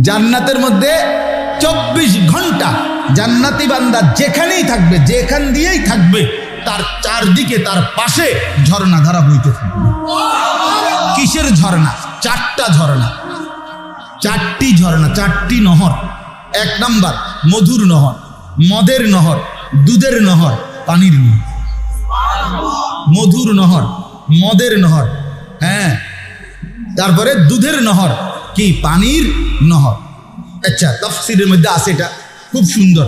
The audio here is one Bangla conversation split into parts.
জান্নাতের মধ্যে 24 ঘন্টা জান্নাতি বান্দা যেখানেই থাকবে, যেখান দিয়েই থাকবে, তার চারদিকে তার পাশে ঝর্ণা ধারা বইতে থাকবে। কিসের ঝর্ণা? 4টা ঝর্ণা, 4টি ঝর্ণা, 4টি নহর। 1 নাম্বার মধুর নহর, মদের নহর, দুধের নহর, পানির নহর। মধুর নহর, মদের নহর, হ্যাঁ, তারপরে দুধের নহর, কি পানির নহর। আচ্ছা, তাফসীরের মধ্যে আছে এটা খুব সুন্দর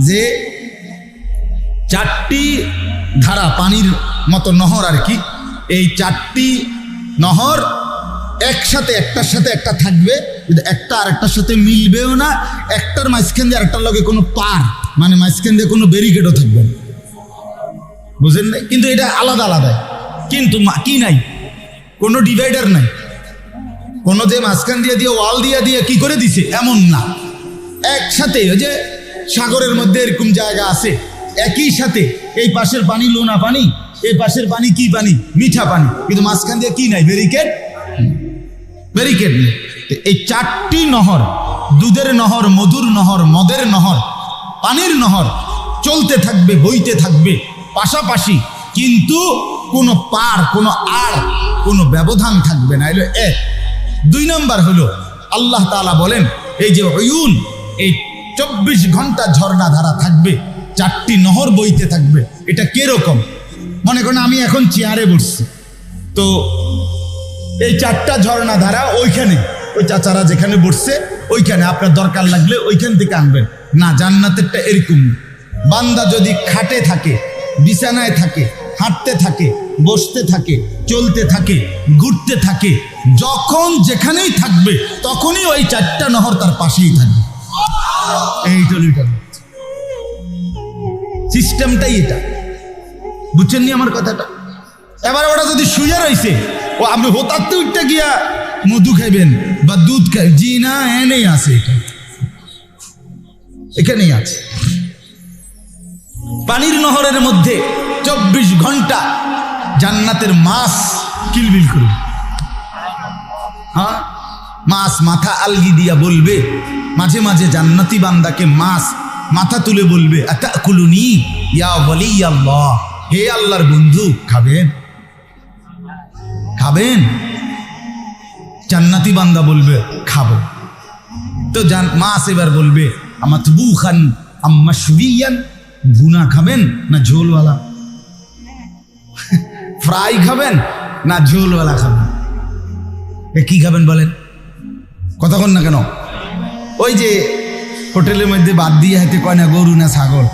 যে 4টি ধারা পানির মতো নহর আর কি। এই 4টি নহর একসাথে একটার সাথে একটা থাকবে, একটা আরেকটার সাথে মিলবেও না। একটার মাঝখান দিয়ে আরেকটার লগে কোনো পার, মানে মাঝখান দিয়ে কোনো ব্যারিকেডও থাকবে না, বুঝেন না? কিন্তু এটা আলাদা আলাদা, কিন্তু কি নাই, কোনো ডিভাইডার নাই, কোনো যে মাঝখান দিয়ে দিয়ে ওয়াল দিয়ে দিয়ে কি করে দিছে এমন না। একসাথে ওই যে সাগরের মধ্যে এরকম জায়গা আছে, একই সাথে এই পাশের পানি লোনা পানি, এই পাশের পানি কি পানি, মিঠা পানি, কিন্তু মাঝখান দিয়ে কি নাই, ব্যারিকেড, ব্যারিকেড নেই। এই 4টি নহর, দুধের নহর, মধুর নহর, মদের নহর, পানির নহর চলতে থাকবে, বইতে থাকবে পাশাপাশি, কিন্তু কোনো পার, কোনো আর, কোনো ব্যবধান থাকবে না। এলো 1। 2 নাম্বার হলো আল্লাহ তাআলা বলেন এই যে উয়ুন, এই 24 ঘন্টা ঝর্ণা ধারা থাকবে, 4টি নহর বইতে থাকবে। এটা কিরকম? মনে করেন আমি এখন চেয়ারে বসছি, তো এই 4টা ঝর্ণা ধারা ওইখানে, ওই চাচারা যেখানে বসছে ওইখানে, আপনার দরকার লাগলে ওইখান থেকে আনবেন না। জান্নাতেরটা এরকম, বান্দা যদি খাটে থাকে, বিছানায় থাকে, হাঁটতে থাকে, বসতে থাকে, চলতে থাকে, ঘুরতে থাকে, যখন যেখানেই থাকবে তখনই ওই 4টা নহর তার পাশেই থাকবে। এইটা সিস্টেমটাই এটা, বুঝছেন নি আমার কথাটা? এবার ওরা যদি শুয়ে রয়েছে, ও আপনি হোতাতে উঠতে গিয়া মধু খাইবেন বা দুধ খাই, জি না, এনেই আছে, এটা এখানেই আছে। পানির নহরের মধ্যে 24 ঘন্টা জান্নাতের মাছ কিলবিল করবে। হ্যাঁ, মাছ মাথা আলগি দিয়া বলবে, মাঝে মাঝে জান্নাতি বান্দাকে মাছ মাথা তুলে বলবে, আতাকুলুনি ইয়া ওয়ালি আল্লাহ, হে আল্লাহর বন্ধু, খাবেন, খাবেন? জান্নাতি বান্দা বলবে খাবো। তো মাছ এবার বলবে, আমাতবুখান আম্মাশবিয়ান, ভুনা খাবেন না ঝোলওয়ালা? ফ্রাই খাবেন না ঝোলওয়ালা খাবেন? কি খাবেন বলেন? কথা কন না কেন? ওই যে হোটেলের মধ্যে বাদ দিয়ে হাতে কয় না গরু না ছাগল,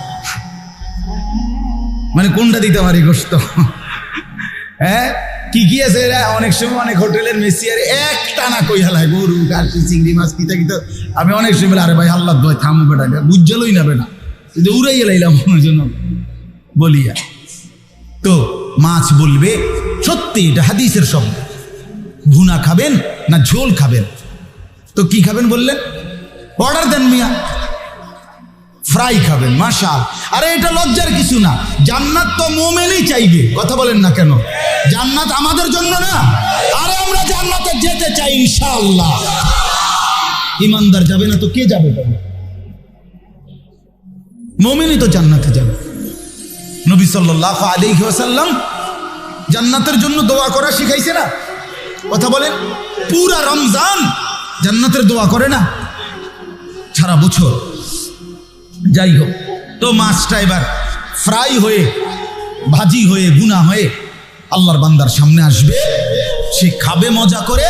মানে কোনটা দিতে পারি গোস্ত? হ্যাঁ, কি কি আছে এরা? অনেক সময় অনেক হোটেলের মেসিয়ার এক টানা কই হালায় গরু, কাশি, চিংড়ি মাছ, কিতা কিতা। আমি অনেক সময়, আরে ভাই আল্লাহ দয় থামো বেটা, বুঝলই না বেটা, উড়াই এলাইলাম ওনার জন্য বলিয়া। তো মাছ বলবে, সত্যি এটা হাদিসের শব্দ, ভুনা খাবেন না ঝোল খাবেন? তো কি খাবেন বললেন? অর্ডার দেন মিয়া, ফ্রাই খাবেন। মাশাআল্লাহ। আরে এটা লজ্জার কিছু না, জান্নাত তো মুমিনই চাইবে, কথা বলেন না কেন? জান্নাত আমাদের জন্য না? আরে আমরা জান্নাতে যেতে চাই ইনশাআল্লাহ। ইমানদার যাবে না তো কে যাবে? মুমিনই তো জান্নাতে যাবে। নবী সাল্লাল্লাহু আলাইহি ওয়াসাল্লাম জান্নাতের জন্য দোয়া করা শিখাইছে না? কথা বলেন, পুরা রমজান জান্নাতের দোয়া করে না, সারা বছর। যাই হোক, তো মাছটা এবার ফ্রাই হয়ে, ভাজি হয়ে, গুনা হয়ে আল্লাহর বান্দার সামনে আসবে, সে খাবে মজা করে।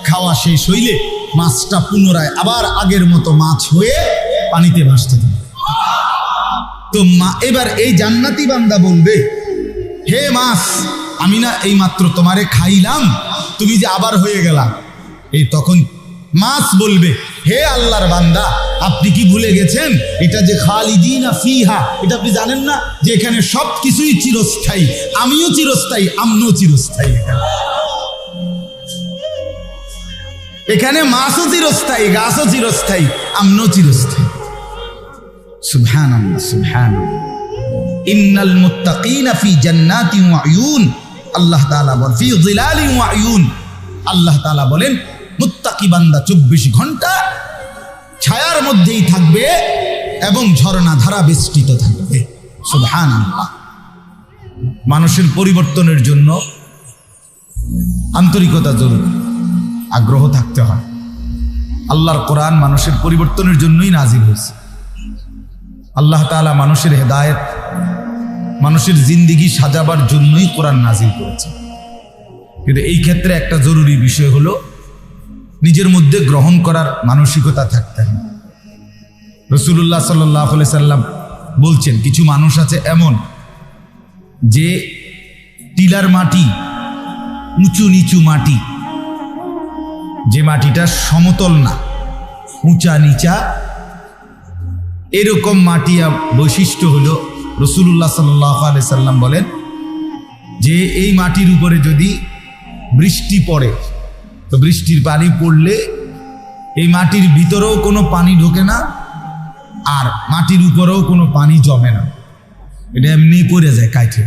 খাওয়া শেষ হইলে মাছটা পুনরায় আবার আগের মতো মাছ হয়ে পানিতে ভাসতে থাকবে। তো এবার এই জান্নাতি বান্দা বলবে, হে মাছ, আমি না এই মাত্র তোমারে খাইলাম, তুমি যে আবার হয়ে গেলা। এই তখন মাছ বলবে, হে আল্লাহর বান্দা, আপনি কি ভুলে গেছেন এটা যে খালিদিনা ফিহা, এটা আপনি জানেন না যে এখানে সব কিছুই চিরস্থায়ী, আমিও চিরস্থায়ী, আমনও চিরস্থায়ী। এখানে মাছও চিরস্থায়ী, গাছও চিরস্থায়ী, আমনও চিরস্থায়ী। সুবহানাল্লাহ, সুবহানাল্লাহ। ইন্নাল মুত্তাকিনা ফি জান্নাতিন ওয়া উয়ুন, আল্লাহ তাআলা বলেন ফি যিলালিন ওয়া উয়ুন, আল্লাহ তাআলা বলেন মুত্তাকি বান্দা 24 ঘন্টা ছায়ার মধ্যেই থাকবে এবং ঝর্ণা ধারা বেষ্টিত থাকবে। সুবহানাল্লাহ। মানুষের পরিবর্তনের জন্য আন্তরিকতা জরুরি, আগ্রহ থাকতে হয়। আল্লাহর কোরআন মানুষের পরিবর্তনের জন্যই নাজিল হয়েছে। আল্লাহ তাআলা মানুষের হেদায়েত, মানুষের জিন্দেগি সাজাবার জন্যই কোরআন নাজিল করেছে। কিন্তু এই ক্ষেত্রে একটা জরুরি বিষয় হলো নিজের মধ্যে গ্রহণ করার মানসিকতা থাকতে হবে। রাসূলুল্লাহ সাল্লাল্লাহু আলাইহি সাল্লাম বলছেন, কিছু মানুষ আছে এমন যে টিলার মাটি, উঁচু নিচু মাটি, যে মাটিটা সমতল না, উঁচা নিচা, এরকম মাটি বৈশিষ্ট্য হলো রাসূলুল্লাহ সাল্লাল্লাহু আলাইহি সাল্লাম বলেন যে এই মাটির উপরে যদি বৃষ্টি পড়ে তো বৃষ্টির পানি পড়লে এই মাটির ভিতরেও কোনো পানি ঢোকে না, আর মাটির উপরেও কোনো পানি জমে না, এটা এমনি পড়ে যায় কাইঠে।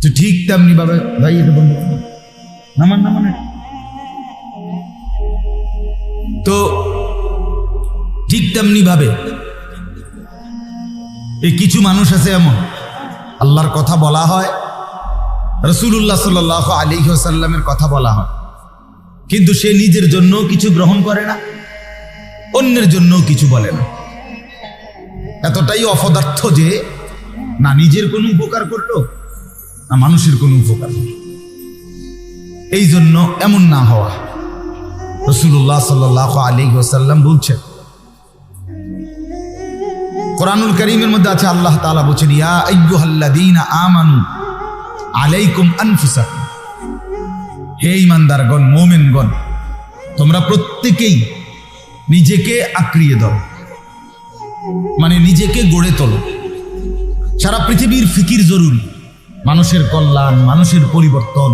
তো ঠিক তেমনি ভাবে ভাই, এটা বন্ধ নামান নামান। তো ঠিক তেমনি ভাবে এই কিছু মানুষ আছে এমন, আল্লাহর কথা বলা হয়, রাসূলুল্লাহ সাল্লাল্লাহু আলাইহি ওয়াসাল্লামের কথা বলা হয়, কিন্তু সে নিজের জন্য কিছু গ্রহণ করে না, অন্যের জন্য কিছু বলে না। এতটাই অপদার্থ যে না নিজের কোনো উপকার করলো না মানুষের কোনো উপকার করলো। এই জন্য এমন না হওয়া। রাসূলুল্লাহ সাল্লাল্লাহু আলাইহি ওয়াসাল্লাম বলছেন, কোরআনুল কারীমের মধ্যে আছে, আল্লাহ তাআলা বলেন, ইয়া আইয়ুহাল্লাযীনা আমানু আলাইকুম আনফুসাকুম, হে ঈমানদারগণ, মুমিনগণ, তোমরা প্রত্যেকেই নিজেকে আঁকড়িয়ে ধরো, মানে নিজেকে গড়ে তোলো। সারা পৃথিবীর ফিকির জরুরি, মানুষের কল্যাণ, মানুষের পরিবর্তন,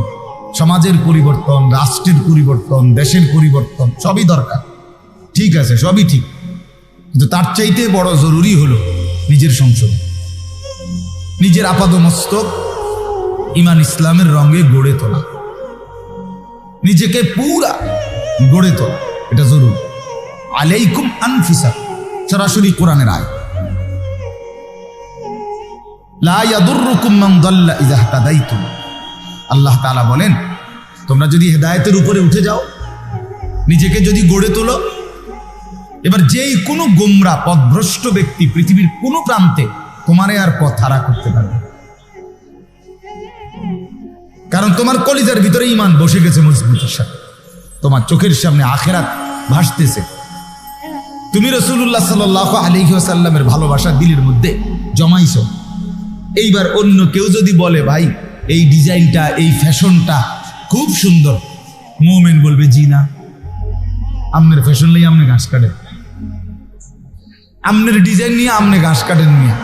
সমাজের পরিবর্তন, রাষ্ট্রের পরিবর্তন, দেশের পরিবর্তন, সবই দরকার, ঠিক আছে, সবই ঠিক, কিন্তু তার চাইতে বড় জরুরি হলো নিজের সংশোধন, নিজের আপাদমস্তক ঈমান ইসলামের রঙে গড়ে তোলা, নিজেকে পুরা গড়ে তোলা, এটা জরুরি। আলাইকুম আনফুসাকুম, সরাসরি কোরআনের আয়াত। লা ইয়াদুররুকুম মান দাল্লা ইযা ইহতাদাইতুম, আল্লাহ তাআলা বলেন, তোমরা যদি হেদায়েতের উপরে উঠে যাও, নিজেকে যদি গড়ে তোলো, এবার যেই কোনো গোমরা পথভ্রষ্ট ব্যক্তি পৃথিবীর কোনো প্রান্তে তোমারে আর পথ হারা করতে পারবে, কারণ তোমার কলিজার ভিতরে ঈমান বসে গেছে মজবুতের সাথে, তোমার চোখের সামনে আখিরাত ভাসতেছে, তুমি রাসূলুল্লাহ সাল্লাল্লাহু আলাইহি ওয়াসাল্লামের ভালোবাসা দিলের মধ্যে জমাইছো। এইবার অন্য কেউ যদি বলে, ভাই এই ডিজাইনটা, এই ফ্যাশনটা খুব সুন্দর, মুমিন বলবে, জি না, আমনের ফ্যাশন নিয়ে আমনে ঘাস কাটেন, আমনের ডিজাইন নিয়ে আমনে ঘাস কাটেন নিয়ে।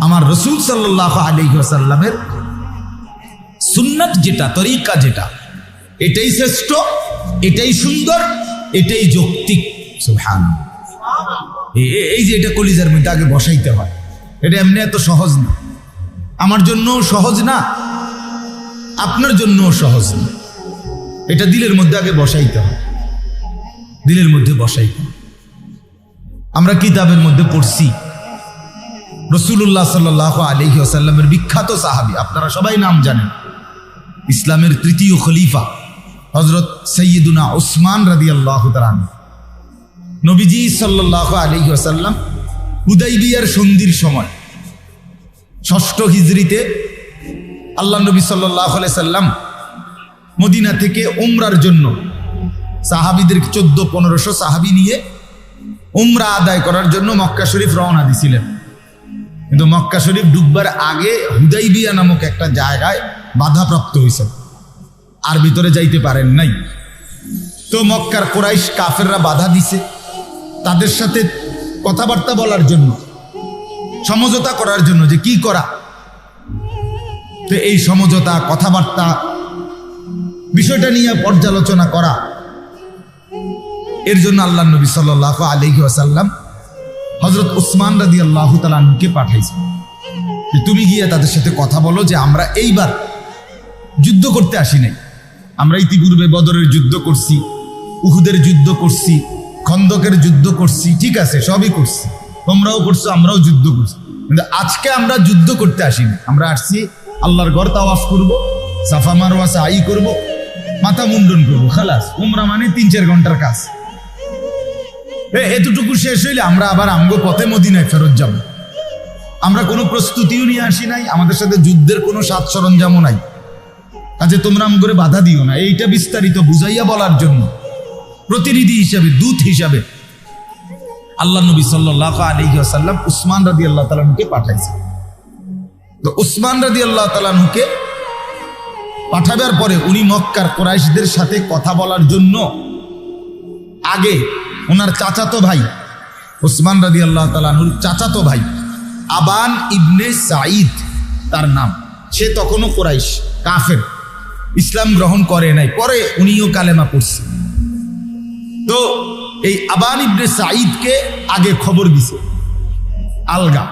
আমার রাসূল সাল্লাল্লাহু আলাইহি ওয়াসাল্লামের সুন্নাত যেটা, তরিকা যেটা, এটাই শ্রেষ্ঠ, এটাই সুন্দর, এটাই যৌক্তিক। সুবহানাল্লাহ। এই যে এটা কলিজার মধ্যে আগে বসাইতে হয়, এটা এমনি এত সহজ না, আমার জন্য সহজ না, আপনার জন্য সহজ না, এটা দিলের মধ্যে আগে বসাইতে হয়, দিলের মধ্যে বসাইতে হয়। আমরা কিতাবের মধ্যে পড়ছি, রাসূলুল্লাহ সাল্লাল্লাহু আলাইহি ওয়াসাল্লামের বিখ্যাত সাহাবী, আপনারা সবাই নাম জানেন, ইসলামের তৃতীয় খলিফা হযরত সাইয়্যিদুনা উসমান রাদিয়াল্লাহু তাআলা আনহু, নবীজি সাল্লাল্লাহু আলাইহি ওয়াসাল্লাম হুদাইবিয়ার সন্ধির সময় ৬ষ্ঠ হিজরিতে আল্লাহ নবী সাল্লাল্লাহু আলাইহি সাল্লাম মদিনা থেকে উমরার জন্য সাহাবীদের ১৪-১৫০০ সাহাবী নিয়ে উমরা আদায় করার জন্য মক্কা শরীফ রওনা দিছিলেন। কিন্তু মক্কা শরীফ ঢুকবার আগে হুদাইবিয়া নামক একটা জায়গায় বাধাপ্রাপ্ত হয়েছেন, আর ভিতরে যাইতে পারেন নাই। তো মক্কার কুরাইশ কাফেররা বাধা দিছে, তাদের সাথে কথাবার্তা বলার জন্য, সমঝোতা করার জন্য যে কি করা। তো এই সমঝোতা, কথাবার্তা, বিষয়টা নিয়ে পর্যালোচনা করা, এর জন্য আল্লাহ নবী সাল্লাল্লাহু আলাইহি ওয়াসাল্লাম হযরত উসমান রাদিয়াল্লাহু তাআলা আনহুকে পাঠাইছেন যে তুমি গিয়ে তাদের সাথে কথা বলো যে আমরা এইবার যুদ্ধ করতে আসি নাই, আমরা ইতিপূর্বে বদরের যুদ্ধ করছি, উহুদের যুদ্ধ করছি, খন্দকের যুদ্ধ করছি, ঠিক আছে, সবই করছি, তোমরাও করছো, আমরাও যুদ্ধ করছি, কিন্তু আজকে আমরা যুদ্ধ করতে আসিনি। আমরা আসছি আল্লাহর ঘর তাওয়াফ করবো, সাফা মারওয়া সাই করব, মাথা মুন্ডন করবো, খালাস। উমরা মানে 3-4 ঘন্টার কাজ। এতটুকু শেষ হইলে আমরা আবার আমগো পথে মদিনায় ফেরত যাব। আমরা কোনো প্রস্তুতিও নিয়ে আসি নাই, আমাদের সাথে যুদ্ধের কোনো সাজ সরঞ্জামও নাই। কাজে তোমরা আম করে বাধা দিও না, এইটা বিস্তারিত বুঝাইয়া বলার জন্য প্রতিনিধি হিসাবে, দূত হিসাবে আল্লাহ নবী সাল্লাল্লাহু আলাইহি ওয়াসাল্লাম উসমান রাদিয়াল্লাহু তাআলা আনহুকে পাঠাইছে। তো উসমান রাদিয়াল্লাহু তাআলা আনহুকে পাঠাবার পরে উনি মক্কার কুরাইশদের সাথে কথা বলার জন্য আগে ওনার চাচাতো ভাই, উসমান রাদিয়াল্লাহু তাআলা আনহুর চাচাতো ভাই আবান ইবনে সাঈদ তার নাম, সে তখনও কুরাইশ, কাফের, ইসলাম গ্রহণ করে নাই, পরে উনিও কালেমা পড়ছে। তো এই আবান ইবনে সাঈদকে আগে খবর দিছে আলগা,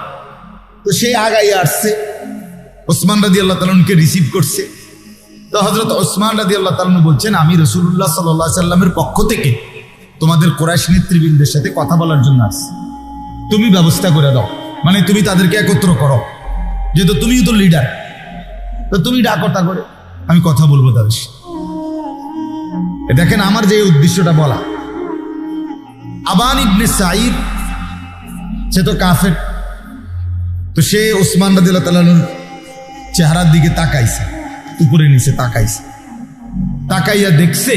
তো সে আগাই আসছে, ওসমান রাদিয়াল্লাহু তাআলা আনহুকে রিসিভ করছে। তো হযরত ওসমান রাদিয়াল্লাহু তাআলা আনহু বলছেন, আমি রাসূলুল্লাহ সাল্লাল্লাহু আলাইহি সাল্লামের পক্ষ থেকে তোমাদের কুরাইশ নেতৃবৃন্দের সাথে কথা বলার জন্য আসছি, তুমি ব্যবস্থা করে দাও, মানে তুমি তাদেরকে একত্র করো, যেহেতু তুমিও তো লিডার, তো তুমি ডাকো, তা করে আমি কথা বলবো তাদের সাথে। দেখেন আমার যে উদ্দেশ্যটা বলা, আবান ইবনে সাঈদ সে তো কাফের, তো সে ওসমান রাদিয়াল্লাহু তাআলা আনহুর চেহারার দিকে তাকাইছে, উপরে নিচে তাকাইছে, তাকাইয়া দেখছে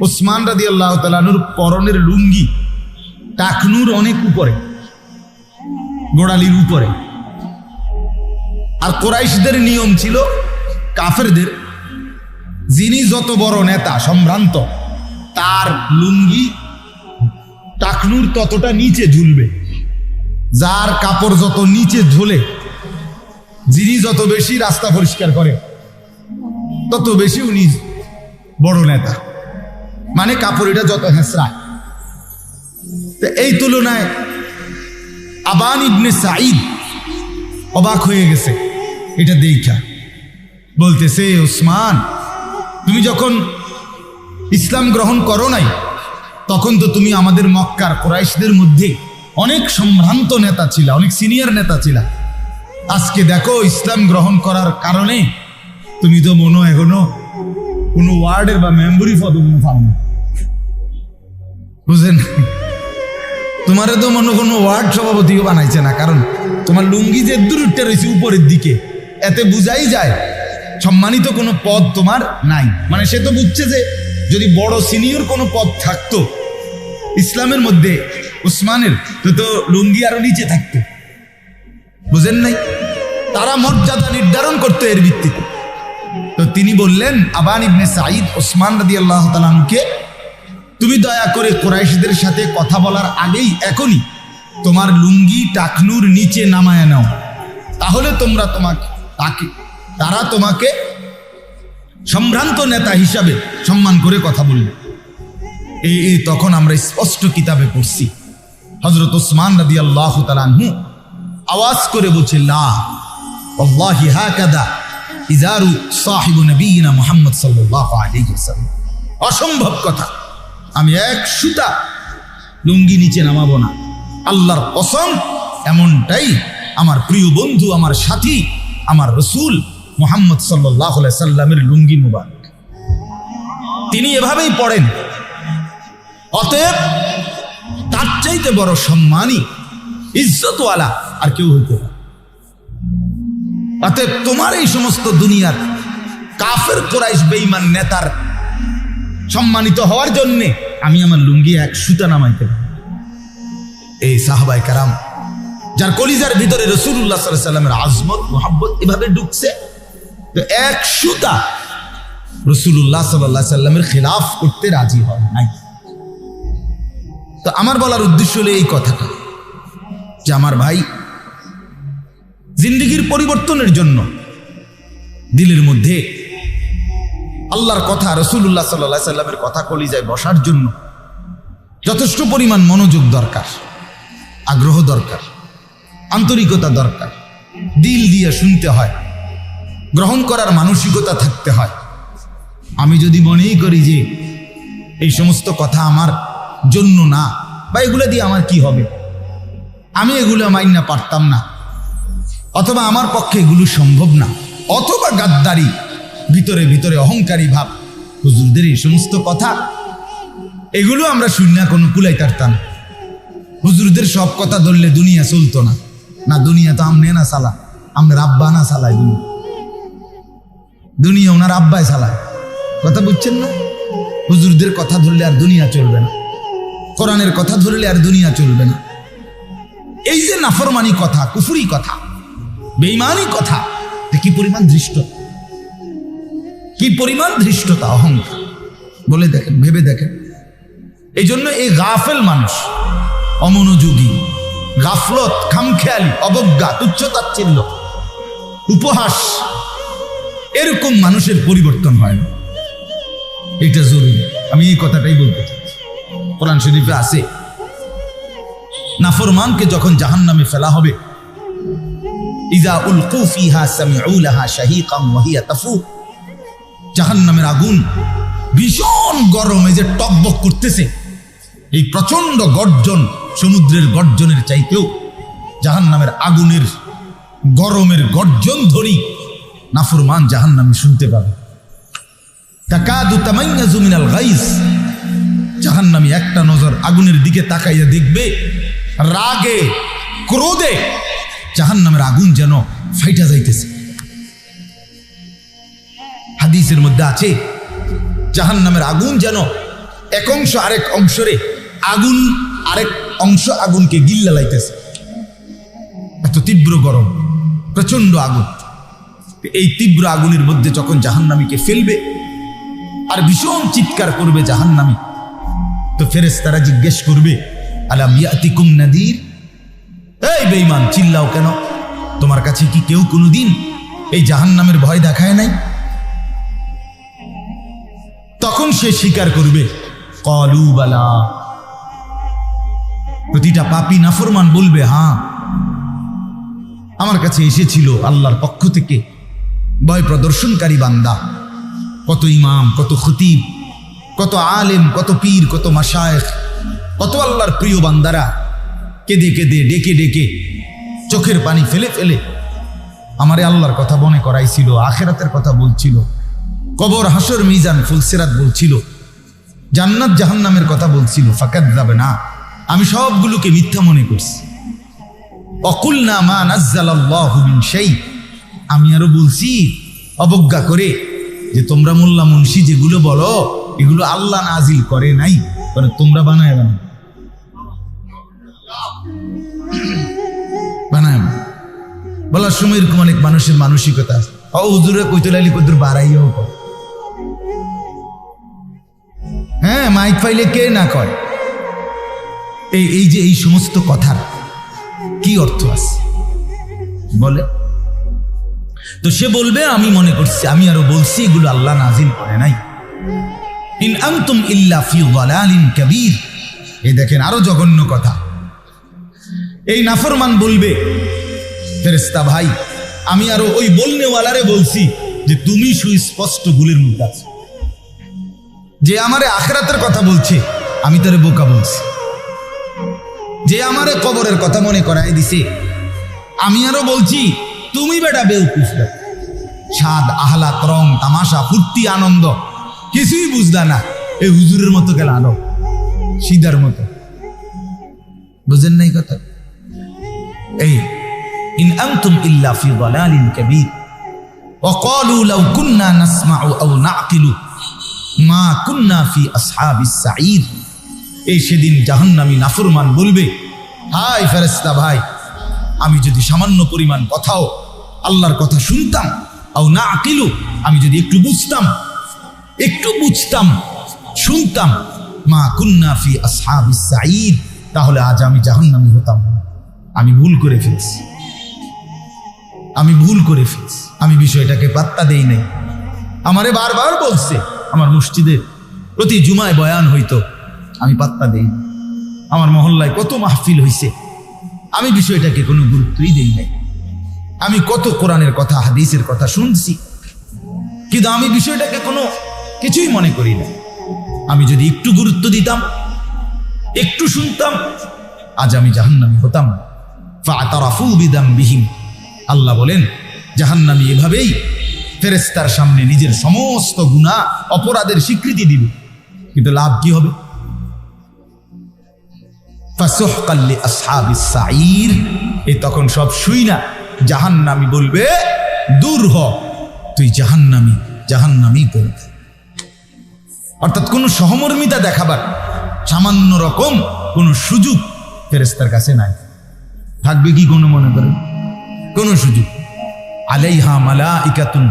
ওসমান রাদিয়াল্লাহু তাআলা আনহুর পরনের লুঙ্গি টাকনুর অনেক উপরে, গোড়ালির উপরে। আর কুরাইশদের নিয়ম ছিল, কাফেরদের যিনি যত বড় নেতা সম্ভ্রান্ত, তার লুঙ্গি টাকনুর ততটা নিচে ঝুলবে, যার কাপড় যত নিচে ঝুলে, যিনি যত বেশি রাস্তা পরিষ্কার করে তত বেশি উনি বড় নেতা, মানে কাপড়িটা যত হেঁচড়ায়। তো এই তুলনায় আবান ইবনে সাঈদ অবাক হয়ে গেছে এটা দেখা, বলতেছে, ওসমান তুমি যখন ইসলাম গ্রহণ করো নাই, তখন তো তুমি আমাদের মক্কার কুরাইশদের মধ্যে অনেক সম্ভ্রান্ত নেতা ছিল, অনেক সিনিয়র নেতা ছিল। আজকে দেখো ইসলাম গ্রহণ করার কারণে তুমি তো মনে হয় এখনো কোনো ওয়ার্ডের বা মেম্বরি পদ পাও না, বুঝলেন? তোমারে তো মনে কোনো ওয়ার্ড সভাপতিও বানাইছে না, কারণ তোমার লুঙ্গি যে দূরটা রয়েছে উপরের দিকে, এতে বুঝাই যায় সম্মানিত কোনো পদ তোমার নাই। মানে সে তো বুঝছে যে যদি বড় সিনিয়র কোনো পদ থাকতো ইসলামের মধ্যে উসমানের, তো লুঙ্গি আরো নিচে থাকতো, বুঝেন নাই? তারা মর্যাদা নির্ধারণ করতো এর ভিত্তিতে। তো তিনি বললেন, আবান ইবনে সাঈদ, ওসমান রাদিয়াল্লাহু তাআলা আনহুকে, তুমি দয়া করে কুরাইশদের সাথে কথা বলার আগেই এখনই তোমার লুঙ্গি টাকনুর নিচে নামায় নাও, তাহলে তারা তোমাকে সম্ভ্রান্ত নেতা হিসাবে সম্মান করে কথা বলবে। এই তখন আমরা স্পষ্ট কিতাবে পড়ছি, হযরত ওসমান রাদিয়াল্লাহু তাআলা আনহু আওয়াজ করে বলছে, লা ওয়াল্লাহি হাকাদা ইজারু সাহিবু নবিয়িনা মুহাম্মদ সাল্লাল্লাহু আলাইহি ওয়াসাল্লাম, অসম্ভব কথা, আমি এক সুতা লুঙ্গি নিচে নামাবো না, আল্লাহর কসম এমনটাই আমার প্রিয় বন্ধু, আমার সাথী, আমার রাসূল মুহাম্মদ সাল্লাল্লাহু আলাইহি সাল্লামের লুঙ্গি মুবারক, তিনি এভাবেই পড়েন। অতএব তার চাইতে বড় সম্মানী ইজ্জতওয়ালা আর কেউ হইতে পারে। অতএব তোমার এই সমস্ত দুনিয়ার কাফের কুরাইশ বেঈমান নেতার সম্মানিত হওয়ার জন্যে আমি আমার লুঙ্গি এক সুতা নামাইতে পারি। এই সাহাবায়ে কেরাম যার কলিজার ভিতরে রাসূলুল্লাহ সাল্লাল্লাহু আলাইহি সাল্লামের আজমত মুহাব্বত এভাবে ঢুকছে, তো এক সুতা রাসূলুল্লাহ সাল্লাল্লাহু আলাইহি সাল্লামের খিলাফ করতে রাজি হয় নাই। তো আমার বলার উদ্দেশ্য হলো এই কথাটা, যে আমার ভাই, জিন্দেগির পরিবর্তনের জন্য দিলের মধ্যে আল্লাহর কথা, রাসূলুল্লাহ সাল্লাল্লাহু আলাইহি সাল্লামের কথা কলিজায় বসার জন্য যথেষ্ট পরিমাণ মনোযোগ দরকার, আগ্রহ দরকার, আন্তরিকতা দরকার, দিল দিয়ে শুনতে হয়, গ্রহণ করার মানসিকতা থাকতে হয়। আমি যদি মনেই করি যে এই সমস্ত কথা আমার জন্য না, বা এগুলো দিয়ে আমার কি হবে, আমি এগুলো মাইনা পারতাম না, অথবা আমার পক্ষে এগুলো সম্ভব না, অথবা গাদ্দারি, ভিতরে ভিতরে অহংকারী ভাব। হুজুরদের এই সমস্ত কথা এগুলো আমরা শূন্য কোনো কুলাই তারতাম। হুজুরদের সব কথা ধরলে দুনিয়া চলতো না, না দুনিয়া তো আমনে না চালা, আমরা আব্বা না চালায় দুনিয়া ওনার আব্বাই চালায়। কথা বুঝছেন না? হুজুরদের কথা ধরলে আর দুনিয়া চলবে না, কোরআনের কথা ধরলে আর দুনিয়া চলবে না। এই যে নাফরমানি কথা, কুফরি কথা, বেঈমানি কথা, কি পরিমাণ ধৃষ্ট, কি পরিমাণ ধৃষ্টতা, অহংকার, বলে দেখেন, ভেবে দেখেন। এই জন্য এই গাফেল মানুষ, অমনোযোগী, গাফলত, খামখেয়ালি, অবজ্ঞা, তুচ্ছতাচ্ছিল্য, উপহাস, এরকম মানুষের পরিবর্তন হয় না। এটা জরুরি, আমি এই কথাটাই বলতে চাচ্ছি। কোরআন শরীফে আছে, নাফরমানকে যখন জাহান্নামে ফেলা হবে, ইযা উলকু ফিহা সামিউ লাহা শাহীকাম ওয়া হিয়া তাফুর, জাহান্নামের আগুন ভীষণ গরমে যে টকবক করতেছে, এই প্রচন্ড গর্জন, সমুদ্রের গর্জনের চাইতেও জাহান্নামের আগুনের গরমের গর্জন ধ্বনি নাফরমান জাহান্নামে শুনতে পাবে। তাকাদু তামাইয়াজু মিনাল গাইজ, জাহান্নামী একটা নজর আগুনের দিকে তাকাইয়া দেখবে, রাগে ক্রোধে জাহান্নামের আগুন যেন ফাইটা যাইতেছে। হাদিসের মধ্যে আছে, জাহান্নামের আগুন যেন এক অংশ আরেক অংশরে আগুন, আরেক অংশ আগুনকে গিল্লা লাইতেছে। এত তীব্র গরম, প্রচন্ড আগুন। এই তীব্র আগুনের মধ্যে যখন জাহান্নামীকে ফেলবে আর ভীষণ চিৎকার করবে জাহান্নামী, তো ফেরেশতারা জিজ্ঞেস করবে, আলাম ইয়াতিকুম নাদির, এই বেঈমান চিল্লাও কেন, তোমার কাছে কি কেউ কোনোদিন এই জাহান্নামের ভয় দেখায় নাই? তখন সে স্বীকার করবে, ক্বালু বালা, প্রতিটা পাপী নাফরমান বলবে, হ্যাঁ আমার কাছে এসেছিল আল্লাহর পক্ষ থেকে ভয় প্রদর্শনকারী বান্দা। কত ইমাম, কত খতিব, কত আলেম, কত পীর, কত মাশায়েখ, কত আল্লাহর প্রিয় বান্দারা কেঁদে কেঁদে, ডেকে ডেকে, চোখের পানি ফেলে ফেলে আমারে আল্লাহর কথা মনে করাইছিল, আখিরাতের কথা বলছিল, কবর, হাসর, মিজান, ফুলসিরাত বলছিল, জান্নাত জাহান্নামের কথা বলছিল। ফাকাযযাবে না, আমি সবগুলোকে মিথ্যা মনে করছি। অকুলনা মা নাজ্জালাল্লাহু মিন শাই, আমি আরো বলছি অবজ্ঞা করে যে তোমরা মোল্লা মুন্সি যেগুলো বলো এগুলো আল্লাহ নাজিল করে নাই, মানে তোমরা বানায় বলার সময় এরকম অনেক মানুষের মানসিকতা আছে। হুজুরে কইতে লাইলি কদুর বাড়াইও, হ্যাঁ মাইক পাইলে কে না কয়। এই যে এই সমস্ত কথার কি অর্থ আছে বলে? তো সে বলবে, আমি মনে করছি, আমি আরো বলছি এগুলো আল্লাহ নাজিল করে নাই। ইন আনতুম ইল্লা ফি যালালিন কাবীর। এই দেখেন আরো জঘন্য কথা। এই নাফরমান বলবে, ফেরেশতা ভাই আমি আরো ওই বলনেওয়ালারে বলছি যে তুমি সুস্পষ্ট ভুলের মধ্যে আছো, যে আমারে আখিরাতের কথা বলছে আমি তারে বোকা বলছি, যে আমারে কবরের কথা মনে করাই দিছে আমি আরো বলছি তুমি বেটা বেউকুফ। স্বাদ, আহ্লাদ, রং, তামাশা, ফুর্তি, আনন্দ কিছুই বুঝলা না, এই হুজুরের মতো গেল আলো সিদার মতো। বুঝেন নাই কথা? এই ইন আনতুম ইল্লা ফি যালালিন কাবীর ওয়া ক্বালু লাউ কুন্না নাসমাউ আও নাকিলু মা কুন্না ফি আসহাবিস সাঈর। এই সেদিন জাহান্নামী নাফরমান বলবে, হায় ফেরেশতা ভাই আমি যদি সামান্য পরিমাণ কথাও আল্লাহর কথা শুনতাম, আও নাকিলু আমি যদি একটু বুঝতাম শুনতাম, মা কুন্না ফি আসহাবিস সাঈর, তাহলে আজ আমি জাহান্নামী হতাম। আমি ভুল করে ফেলছি, আমি বিষয়টাকে পাত্তা দেই নাই। আমারে বারবার বলছে, আমার মসজিদে প্রতি জুমায় বয়ান হইতো, আমি পাত্তা দেই। আমার মহল্লায় কত মাহফিল হইছে, আমি বিষয়টাকে কোনো গুরুত্বই দেই নাই। আমি কত কোরআনের কথা, হাদিসের কথা শুনছি, কিন্তু আমি বিষয়টাকে কোনো কিছুই মনে করি না। আমি যদি একটু গুরুত্ব দিতাম, একটু শুনতাম, আজ আমি জাহান্নামী হতাম। ফাতারাফু বিদামবিহিম, আল্লাহ বলেন জাহান্নামী এভাবেই ফেরেশতার সামনে নিজের সমস্ত গুনাহ অপরাধের স্বীকৃতি দিবে, কিন্তু লাভ কি হবে? ফাসুহকাল লিআসহাবিস সাঈর, এই তখন সব শুই না জাহান্নামী বলবে দূর হ, তুই জাহান্নামী, জাহান্নামী করবে। অর্থাৎ কোন সহমর্মিতা দেখাবার সামান্য রকম কোন সুযোগ ফেরেশতার কাছে নাই। থাকবে কি কোনো মনে করেন? কোন সুযোগ। আলাইহা মালাইকাতুন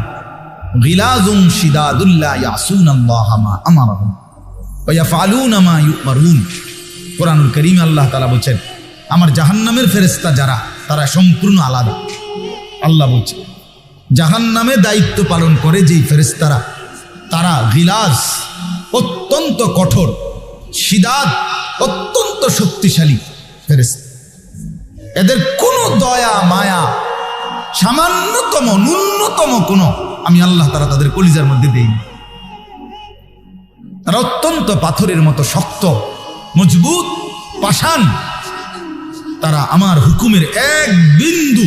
গিলাযুন শিদাদুল লা ইয়াসুনাল্লাহা মা আমারহুম ওয়া ইয়াফআলুনা মা ইউমারুন। কোরআনুল কারীমে আল্লাহ তাআলা বলেন আমার জাহান্নামের ফেরেশতা যারা, তারা সম্পূর্ণ আলাদা। আল্লাহ বলছেন জাহান্নামে দায়িত্ব পালন করে যেই ফেরেশতারা, তারা গিলাজ অত্যন্ত কঠোর, শিদাদ অত্যন্ত শক্তিশালী ফেরেশতা। এদের কোনো দয়া মায়া সামান্যতম ন্যূনতম কোনো আমি আল্লাহ তাআলা তাদের কলিজার মধ্যে দেইনি। তারা অত্যন্ত পাথরের মতো শক্ত, মজবুত, পাষাণ। তারা আমার হুকুমের এক বিন্দু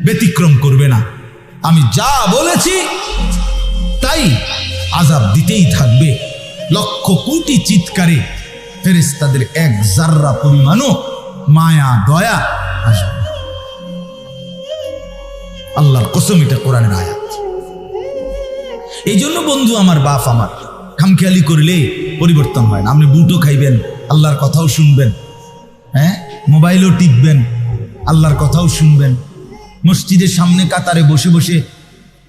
ব্যতিক্রম করবে না। আমি যা বলেছি তাই আযাব দিতেই থাকবে। লক্ষ কোটি চিৎকারে ফেরেশতাদের এক জাররা পরিমাণও মায়া দয়া আসবে। আল্লাহর কসম, এটা কোরআনের আয়াত। এই জন্য বন্ধু আমার, বাপ আমার, খামখেয়ালি করলে পরিবর্তন হয় না। আপনি বুটও খাইবেন, আল্লাহর কথাও শুনবেন, হ্যাঁ, মোবাইলও টিপবেন, আল্লাহর কথাও শুনবেন, মসজিদের সামনে কাতারে বসে বসে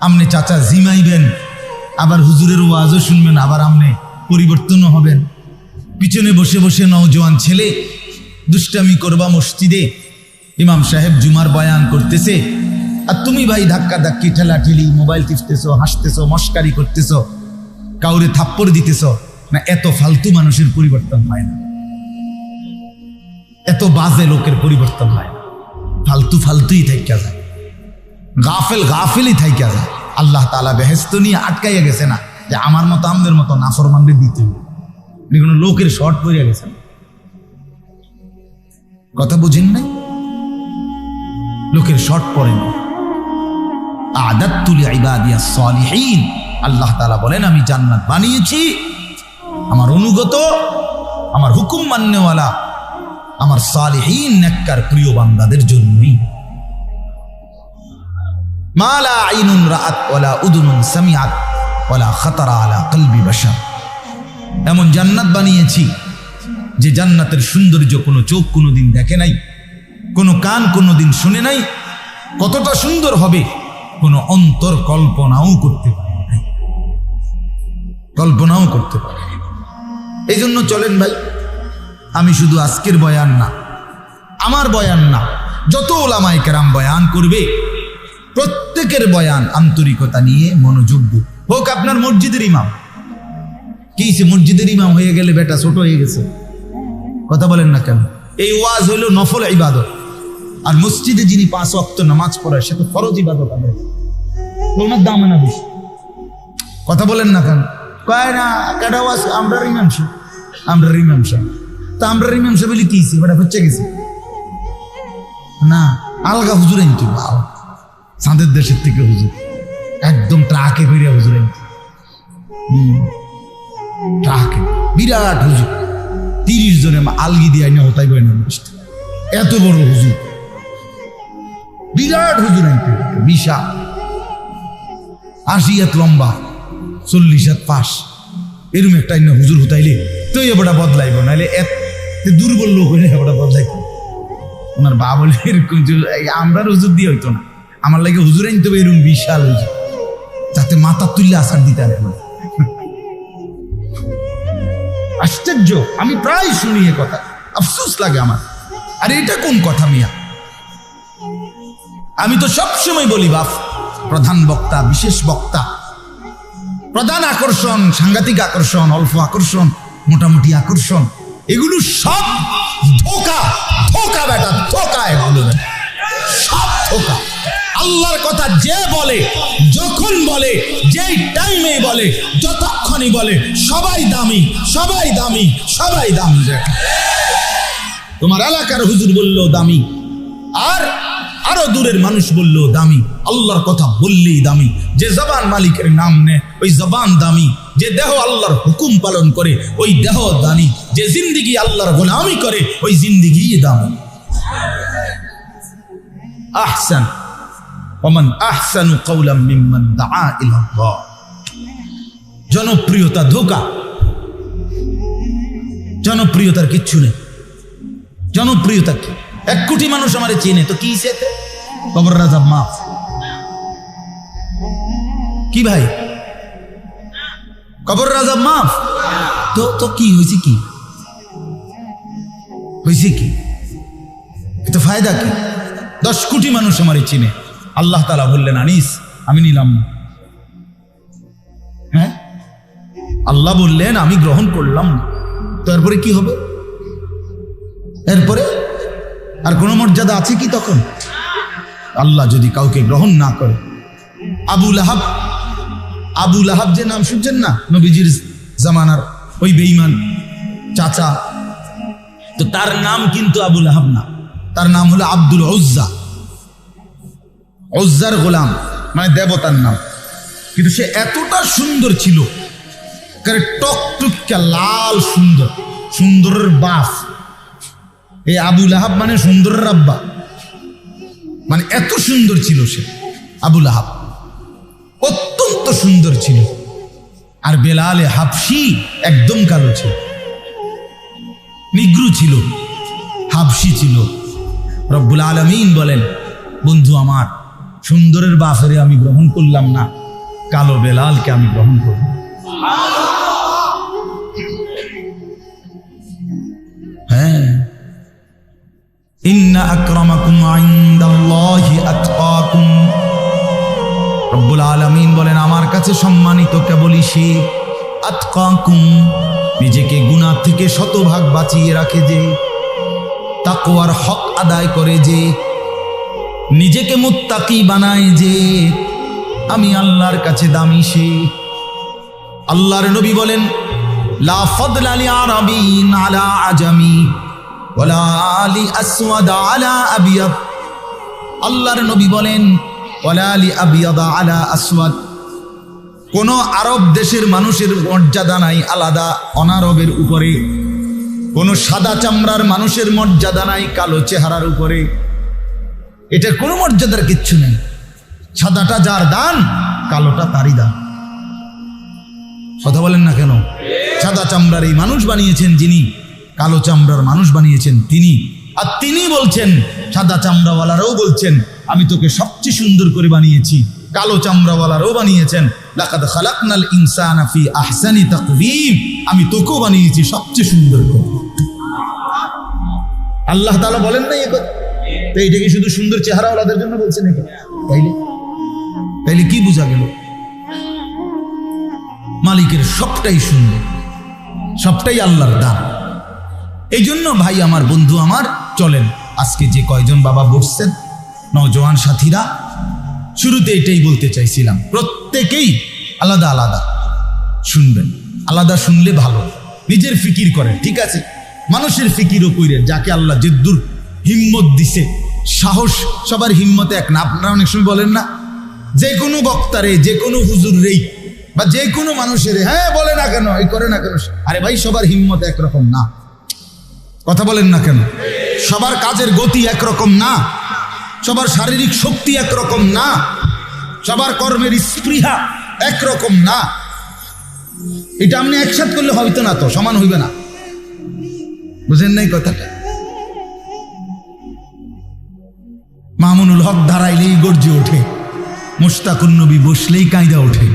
আপনি চাচা জিমাইবেন, আবার হুজুরের ওয়াজও শুনবেন, আবার আপনি পরিবর্তনও হবেন। পিছনে বসে বসে নওজোয়ান ছেলে দুষ্টামি করবা মসজিদে, ইমাম সাহেব জুমার বয়ান করতেছে, আর তুমি ভাই ধাক্কা ধাক্কি ঠেলা ঠেলি মোবাইল টিপতেছো, হাসতেছো, মস্কারি করতেছো, কাউরে থাপ্পড় দিতেছো না। এত ফালতু মানুষের পরিবর্তন হয় না, এত বাজে লোকের পরিবর্তন হয় না। ফালতু ফালতুই থাইকা যায়, গাফেল গাফেলই থাইকা যায়। আল্লাহ তাআলা বেহেশত নিয়ে আটকাইয়া গেছে না যে আমার মতো আমাদের মতো নাফরমানদের দিতে হবে। কোনো লোকের শর্ট পড়িয়া গেছে না, কথা বুঝেন নাই? লোকের শর্ট পড়ে না। আ'দাততু লিইবাদিয়াস সালিহিন, আল্লাহ তাআলা বলেন আমি জান্নাত বানিয়েছি আমার অনুগত, আমার হুকুম মাননেওয়ালা, আমার সালিহিন নেককার প্রিয় বান্দাদের জন্যই। মা লা আইনুন রাআত ওয়ালা উযুনুন সামিআত ওয়ালা খাতারা আলা কলবি বাশার, এমন জান্নাত বানিয়েছি যে জান্নাতের সৌন্দর্য কোনো চোখ কোনোদিন দেখে নাই, কোনো কান কোনোদিন শুনে নাই। কতটা সুন্দর হবে কোনো অন্তর কল্পনাও করতে পারে নাই, কল্পনাও করতে পারে। এই জন্য চলেন ভাই, আমি শুধু আজকের বয়ান না, আমার বয়ান না, যত ওলামায়ে কেরাম বয়ান করবে প্রত্যেকের বয়ান আন্তরিকতা নিয়ে মনোযোগ দিয়ে হোক। আপনার মসজিদের ইমাম কি মসজিদের ইমাম হয়ে গেলে বেটা ছোট হয়ে গেছে, কথা বলেন না কেন? এই ওয়াজ হইল নফল ইবাদত, আর মসজিদে যিনি 5 ওয়াক্ত নামাজ পড়ায় সে তো ফরজ ইবাদত আদায়, ওনার দাম না বেশি, কথা বলেন না কেন? কয় না কেডা ওয়াজ আমরা ইমাম সাহেব, আমরা ইমাম সাহেব, তা আমরা ইমাম সাহেব বলি কি বেটা হচ্ছে গেছে না, আলগা হুজুর আনতো, চাঁদের দেশের থেকে হুজুর একদম ট্রাকে ফিরিয়া হুজুর আনতো, ট্রাকে বিরাট হুজুর, 30 জনে আলগি দিয়ে আইনা হতাই বই না, এত বড় হুজুর, বিরাট হুজুর আনতো, বিশাল, 80 হাত লম্বা, 40 হাত পাশ, এরকম একটা আইনা হুজুর হতাইলে তো এবারটা বদলাইব, নাহলে এত দুর্বল লোক হইলে এবারটা বদলাইব। ওনার বা বলে এরকম আমরা হুজুর দিয়ে হইতো না, আমার লাগে হুজুর আনতে হবে এরকম বিশাল হুজুর, যাতে মাথা তুললে আসার দিতে হবে। আশ্চর্য, আমি প্রায় শুনি এ কথা, আফসোস লাগে আমার। আর এটা কোন কথা মিয়া? আমি তো সবসময় বলি বাপ, প্রধান বক্তা, বিশেষ বক্তা, প্রধান আকর্ষণ, সাংঘাতিক আকর্ষণ, অল্প আকর্ষণ, মোটামুটি আকর্ষণ, এগুলো সব ধোঁকা, ধোঁকা বেটা, ধোঁকা, এগুলো সব ধোঁকা। আল্লাহর কথা যে বলে, যখন বলে, যেই টাইমে বলে, যতক্ষণই বলে, সবাই দামি, সবাই দামি, সবাই দামি। তোমার এলাকার হুজুর বললেও দামি, আর আরো দূরের মানুষ বললেও দামি। আল্লাহর কথা বললেই দামি। যে জবান মালিকের নাম নেয় ওই জবান দামি। যে দেহ আল্লাহর হুকুম পালন করে ওই দেহ দামি। যে জিন্দিগি আল্লাহর গোলামি করে ওই জিন্দিগি দামি। আহসান ওমান আহসানু কাওলাম মিম্মান দাআ ইলাল্লাহ। জনপ্রিয়তা ধোঁকা, জনপ্রিয়তার কিচ্ছু নেই। জনপ্রিয়তা কি? 1 কোটি মানুষ আমারে চেনে তো কি সেতে? কবর রাজাব মাফ কি ভাই? কবর রাজাব মাফ তো তো কি হয়েছে? কি হয়েছে? কি তো ফায়দা কি? 10 কোটি মানুষ আমারে চিনে। আল্লাহ তাআলা বললেন আনিস আমি নিলাম না। হ্যাঁ, আল্লাহ বললেন আমি গ্রহণ করলাম না। তারপরে কি হবে? এরপরে আর কোনো মর্যাদা আছে কি তখন? আল্লাহ যদি কাউকে গ্রহণ না করে, আবু লাহাব, আবু লাহাব যে নাম শুনছেন না, নবীজির জামানার ওই বেঈমান চাচা, তো তার নাম কিন্তু আবু লাহাব না, তার নাম হলো আব্দুল উজ্জা। উজ্জার গোলাম মানে দেবতার নাম। কিন্তু সে এতটা সুন্দর ছিল, টকটুকা লাল সুন্দর, সুন্দরের বাপ। এই আবু লাহাব মানে সুন্দরের আব্বা, মানে এত সুন্দর ছিল সে। আবু লাহাব অত্যন্ত সুন্দর ছিল। আর বেলালে হাবশি একদম কালো ছিল, নিগ্রু ছিল, হাবশি ছিল। রব্বুল আলামিন বলেন বন্ধু আমার, সুন্দরের বাফেরে আমি গ্রহণ করলাম না, কালো বেলালকে আমি গ্রহণ করব। হ্যাঁ, ইন্না আকরামাকুম ইনদাল্লাহি আতকাকুম। রব্বুল আলামিন বলেন আমার কাছে সম্মানিত কেবলই সে আতকাকুম, নিজেকে গুনাহ থেকে শতভাগ বাঁচিয়ে রাখে, যে তাকওয়ার হক আদায় করে, যে নিজেকে মুত্তাকি বানায়, যে আমি আল্লাহর কাছে দামি সে। আল্লাহর নবী বলেন লা ফাদলা লি আরাবিন আলা আজামি ওয়ালা লি আসওয়াদ আলা আবিয়াদ। আল্লাহর নবী বলেন ওয়ালা লি আবিয়াদ আলা আসওয়াদ। কোন আরব দেশের মানুষের মর্যাদা নাই আলাদা অনারবের উপরে, কোন সাদা চামড়ার মানুষের মর্যাদা নাই কালো চেহারার উপরে। এটা কোনো মর্যাদার কিচ্ছু নেই। সাদাটা যার দান, কালোটা তারই দান। কথা বলেন না কেন? সাদা চামড়ার এই মানুষ বানিয়েছেন যিনি, কালো চামড়ার মানুষ বানিয়েছেন তিনি। আর তিনি বলছেন, সাদা চামড়াওয়ালারাও বলছেন আমি তোকে সবচেয়ে সুন্দর করে বানিয়েছি। কালো চামড়াওয়ালারাও বানিয়েছেন লাকাদ খালাকনাল ইনসানা ফি আহসানি তাকওয়িম, আমি তোকেও বানিয়েছি সবচেয়ে সুন্দর করে। আল্লাহ তাআলা বলেন না এই কথা? তো এইটা কি শুধু সুন্দর চেহারাওয়ালাদের জন্য বলছেন নাকি? তাইলে কি বোঝা গেল? মালিকের সবটাই সুন্দর, সবটাই আল্লাহর দান। এই জন্য ভাই আমার, বন্ধু আমার, চলেন আজকে যে কয়জন বাবা বসছেন নওজোয়ান সাথীরা, শুরুতে এটাই বলতে চাইছিলাম, প্রত্যেকেই আলাদা আলাদা শুনবেন। আলাদা শুনলে ভালো, নিজের ফিকির করেন, ঠিক আছে? মানুষের ফিকিরও কইরেন, যাকে আল্লাহ যেদুর হিম্মত দিছে। সাহস সবার হিম্মত এক না। আপনারা অনেক সময় বলেন না, যে কোনো বক্তারে, যে কোনো হুজুরেই বা যে কোনো মানুষের, হ্যাঁ বলে না কেন, এই করে না কেন, আরে ভাই সবার হিম্মত একরকম না। কথা বলেন না কেন? সবার কাজের গতি একরকম না, সবার শারীরিক শক্তি একরকম না, সবার কর্মের স্পৃহা একরকম না। এটা আপনি একসাথ করলে হয়তো না, তো সমান হইবে না। বুঝেন নাই কথাটা? মামুনুল হক দাঁড়াইলেই গর্জে ওঠে, মুশতাকুন নবী বসলেই কাঁদা ওঠে।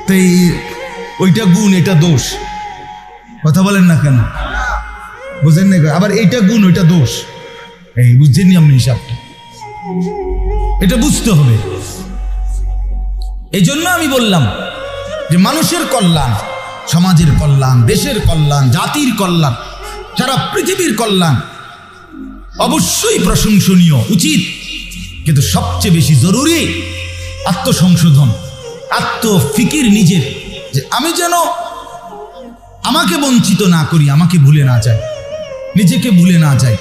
তো ওইটা গুণ, এটা দোষ। কথা বলেন না কেন? বুঝেন না? আবার এইটা গুণ, ওইটা দোষ। এই বুঝছেননি আপনি হিসাবটা? এটা বুঝতে হবে। এই জন্য আমি বললাম যে মানুষের কল্যাণ, সমাজের কল্যাণ, দেশের কল্যাণ, জাতির কল্যাণ, সারা পৃথিবীর কল্যাণ অবশ্যই প্রশংসনীয়, উচিত। কিন্তু সবচেয়ে বেশি জরুরি আত্মসংশোধন, আত্মফিকির নিজের, যে আমি যেন আমাকে বঞ্চিত না করি, আমাকে ভুলে না যায়। নিজেকে ভুলে না যাই।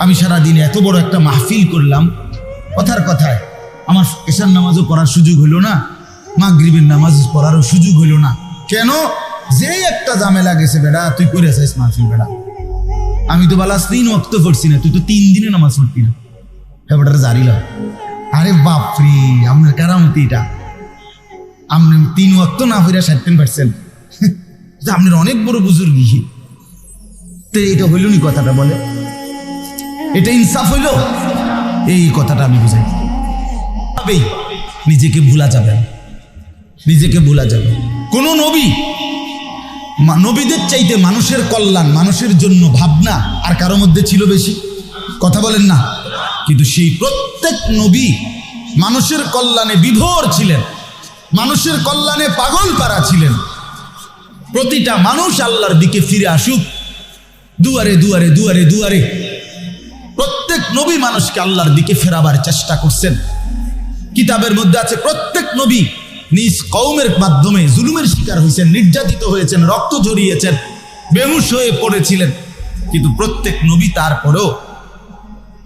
আমি সারাদিন এত বড় একটা মাহফিল করলাম, কথার কথায় আমার এশার নামাজও পড়ার সুযোগ হলো না, মাগরিবের নামাজ পড়ারও সুযোগ হলো না। কেন? যে একটা ঝামেলা গেছে বেড়া, তুই করে আছিস মাহফিল বেড়া। আমি তো বালাস 3 ওয়াক্ত পড়ছি না, তুই তো 3 দিনে নামাজ পড়তি না, এবার জারি লাও। আরে বাপরে, আপনার কারামতি এটা। আপনি 3 ওয়াক্ত না হইরা 60% আপনার অনেক বড় বুজুর্গি। তো এটা হইল নি? কথাটা বলে এটা ইনসাফ হইল? এই কথাটা আমি বুঝাই। নিজেকে ভুলা যাবে না, নিজেকে ভুলা যাবে। কোন নবীদের চাইতে মানুষের কল্যাণ, মানুষের জন্য ভাবনা আর কারো মধ্যে ছিল বেশি? কথা বলেন না? কিন্তু সেই প্রত্যেক নবী মানুষের কল্যাণে বিভোর ছিলেন, মানুষের কল্যাণে পাগল পারা ছিলেন। প্রতিটা মানুষ আল্লাহর দিকে ফিরে আসুক, দুয়ারে দুয়ারে দুয়ারে দুয়ারে প্রত্যেক নবী মানুষকে আল্লাহর দিকে ফেরাবার চেষ্টা করছেন। কিতাবের মধ্যে আছে প্রত্যেক নবী নিজ কওমের মাধ্যমে জুলুমের শিকার হয়েছেন, নির্যাতিত হয়েছেন, রক্ত ঝরিয়েছেন, বেহুশ হয়ে পড়েছিলেন। কিন্তু প্রত্যেক নবী তারপরেও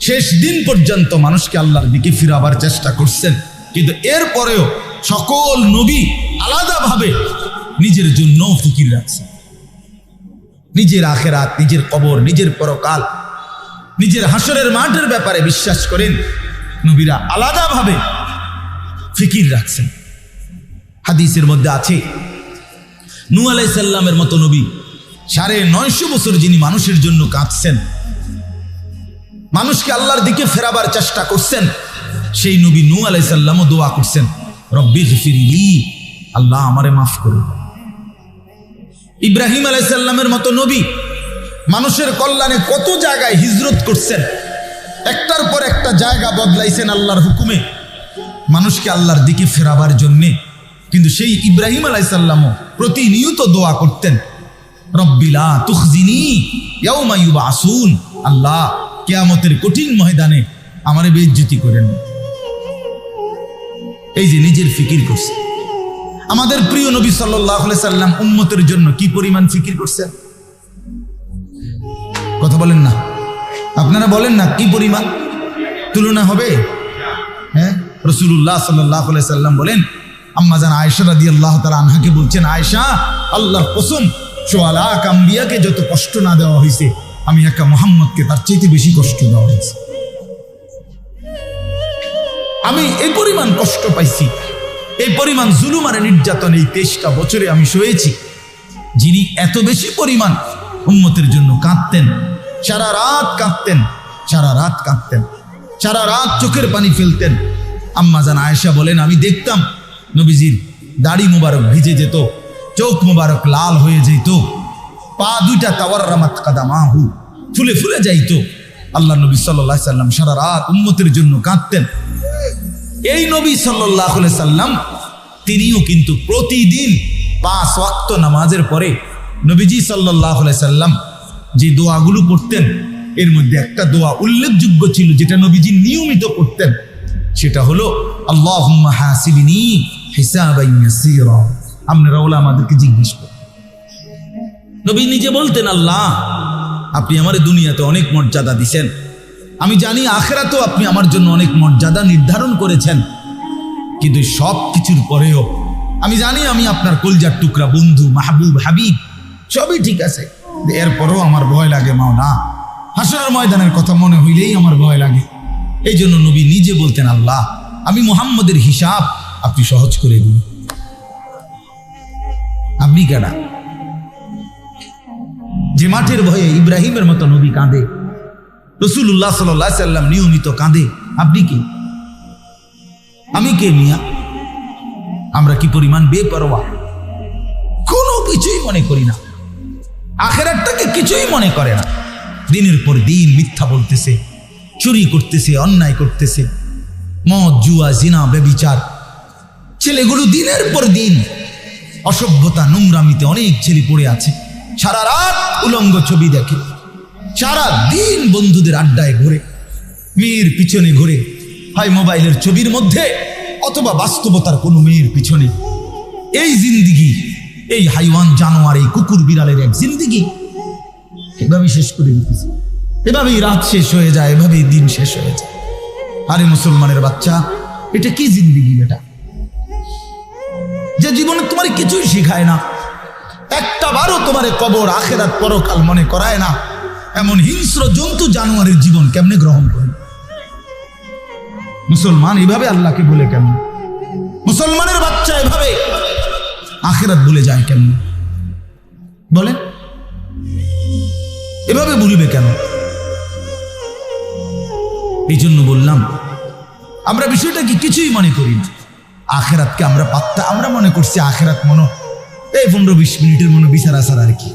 শেষ দিন পর্যন্ত মানুষকে আল্লাহর দিকে ফিরাবার চেষ্টা করছেন। কিন্তু এরপরেও সকল নবী আলাদাভাবে নিজের জন্য ফিকির রাখছেন। নিজের আখেরাত, নিজের কবর, নিজের পরকাল, নিজের হাসরের মাঠের ব্যাপারে বিশ্বাস করেন। নবীরা আলাদাভাবে ফিকির রাখছেন। হাদিসের মধ্যে আছে নূহ আলাইহিস সালামের মতো নবী 950 বছর যিনি মানুষের জন্য কাঁদছেন, মানুষকে আল্লাহর দিকে ফেরাবার চেষ্টা করছেন, সেই নবী নূহ আলাইহিস সালামও দোয়া করছেন, রব্বি গফিরলি, আল্লাহ আমারে মাফ করুন। ইব্রাহিম আলাইহিস সালামের মতো নবী মানুষের কল্যাণে কত জায়গায় হিজরত করছেন, একটার পর একটা জায়গা বদলাইছেন আল্লাহর হুকুমে মানুষকে আল্লাহর দিকে ফেরাবার জন্যে। কিন্তু সেই ইব্রাহিম আলাইহিস সালামও প্রতিনিয়ত দোয়া করতেন, রব্বি লা তুখজিনি ইয়াউমা ইউবআসুন, আল্লাহ কিয়ামতের কঠিন ময়দানে আমারে বেইজ্জতি করেন। এই যে নিজের ফিকির করছে। আমাদের প্রিয় নবী সাল্লাল্লাহু আলাইহি সাল্লাম উম্মতের জন্য কি পরিমাণ ফিকির করছেন? কথা বলেন না, আপনারা বলেন না, কি পরিমাণ? তুলনা হবে? হ্যাঁ, রাসূলুল্লাহ সাল্লাল্লাহু আলাইহি সাল্লাম বলেন, আম্মা জান আয়েশা রাদিয়াল্লাহু তাআলা আনহাকে বলছেন, আয়েশা, আল্লাহর কসম, সোয়ালাক আম্বিয়াকে যত কষ্ট না দেওয়া হয়েছে, আমি একা মুহাম্মদকে তার চাইতে বেশি কষ্ট দেওয়া হয়েছে। আমি এই পরিমাণ কষ্ট পাইছি, এই পরিমাণ জুলুম আর নির্যাতন এই 23টা বছরে আমি সয়েছি। যিনি এত বেশি পরিমাণ উম্মতের জন্য কাঁদতেন, সারা রাত কাঁদতেন, সারা রাত কাঁদতেন, সারা রাত চোখের পানি ফেলতেন। আম্মা জান আয়েশা বলেন, আমি দেখতাম নবীজির দাড়ি মুবারক ভিজে যেত, চোখ মুবারক লাল হয়ে যেত, পা দুইটা তাওয়াররামাত কাদামাহু ফুলে ফুলে যাইত। আল্লাহ নবী সাল্লাল্লাহু আলাইহি সাল্লাম সারা রাত উম্মতের জন্য কাঁদতেন। এই নবী সাল্লাল্লাহু আলাইহি সাল্লাম তিনিও কিন্তু প্রতিদিন 5 ওয়াক্ত নামাজের পরে নবীজি সাল্লাল্লাহু আলাইহি সাল্লাম যে দোয়াগুলো করতেন, এর মধ্যে একটা দোয়া উল্লেখযোগ্য ছিল যেটা নবীজি নিয়মিত করতেন। সেটা হলো আল্লাহুম্মা হাসিবনি হিসাবান ইয়াসীরা। আপনারা ওলামাদেরকে জিজ্ঞেস করুন, নবী নিজে বলতেন, আল্লাহ আপনি আমার দুনিয়াতে অনেক মর্যাদা দিয়েছেন, আমি জানি আখিরাতেও আপনি আমার জন্য অনেক মর্যাদা নির্ধারণ করেছেন, কিন্তু সব কিছুর পরেও আমি জানি আমি আপনার কলজার টুকরা বন্ধু, মাহবুব, হাবিব, সবই ঠিক আছে, এরপরও আমার ভয় লাগে মাওলা, হাসরের ময়দানের কথা মনে হইলেই আমার ভয় লাগে। এই জন্য নবী নিজে বলতেন, আল্লাহ আমি মুহাম্মদের হিসাব আপনি সহজ করে দিন। আপনি কেডা? যে মাঠের ভয়ে ইব্রাহিমের মতো নবী কাঁদে, রাসূলুল্লাহ সাল্লাল্লাহু আলাইহি সাল্লাম নিয়মিত কাঁদে, আপনি কি? আমি কে মিয়া? আমরা কি পরিমাণ বেপরোয়া, কোনো কিছুই মনে করি না, আখিরাতটাকে কিছুই মনে করে না। দিনের পর দিন মিথ্যা বলতেছে, চুরি করতেছে, অন্যায় করতেছে, মদ, জুয়া, জিনা, ব্যভিচার, ছেলেগুলো দিনের পর দিন অসভ্যতা, নোংরামিতে অনেক ছেলে পড়ে আছে, সারা রাত উলঙ্গ ছবি দেখে, সারা দিন বন্ধুদের আড্ডায় ঘুরে, মেয়ের পিছনে ঘুরে, হয় মোবাইলের ছবির মধ্যে অথবা বাস্তবতার কোনো মেয়ের পিছনে। এই জিন্দিগি, এই হাইওয়ান জানোয়ার, এই কুকুর বিড়ালের এক জিন্দিগি, এভাবেই শেষ করে দিতেছে, এভাবেই রাত শেষ হয়ে যায়, এভাবেই দিন শেষ হয়ে যায়। আরে মুসলমানের বাচ্চা, এটা কি জিন্দিগি? এটা যে জীবনে তোমার কিছুই শিখায় না, একটা বারও তোমার কবর আখেরাত পরকাল মনে করায় না, এমন হিংস্র জন্তু জানোয়ারের জীবন কেমনে গ্রহণ করে? মুসলমান এভাবে আল্লাহকে ভুলে কেমন? মুসলমানের বাচ্চা এভাবে আখেরাত ভুলে যায় কেমন? বলে এভাবে ভুলবে কেন? এই জন্য বললাম, আমরা বিষয়টা কি কিছুই মনে করি না। আখেরাতকে আমরা মনে করছি আখেরাত মনে এই 15-20 মিনিটের মনে বিচার আসার আর কি,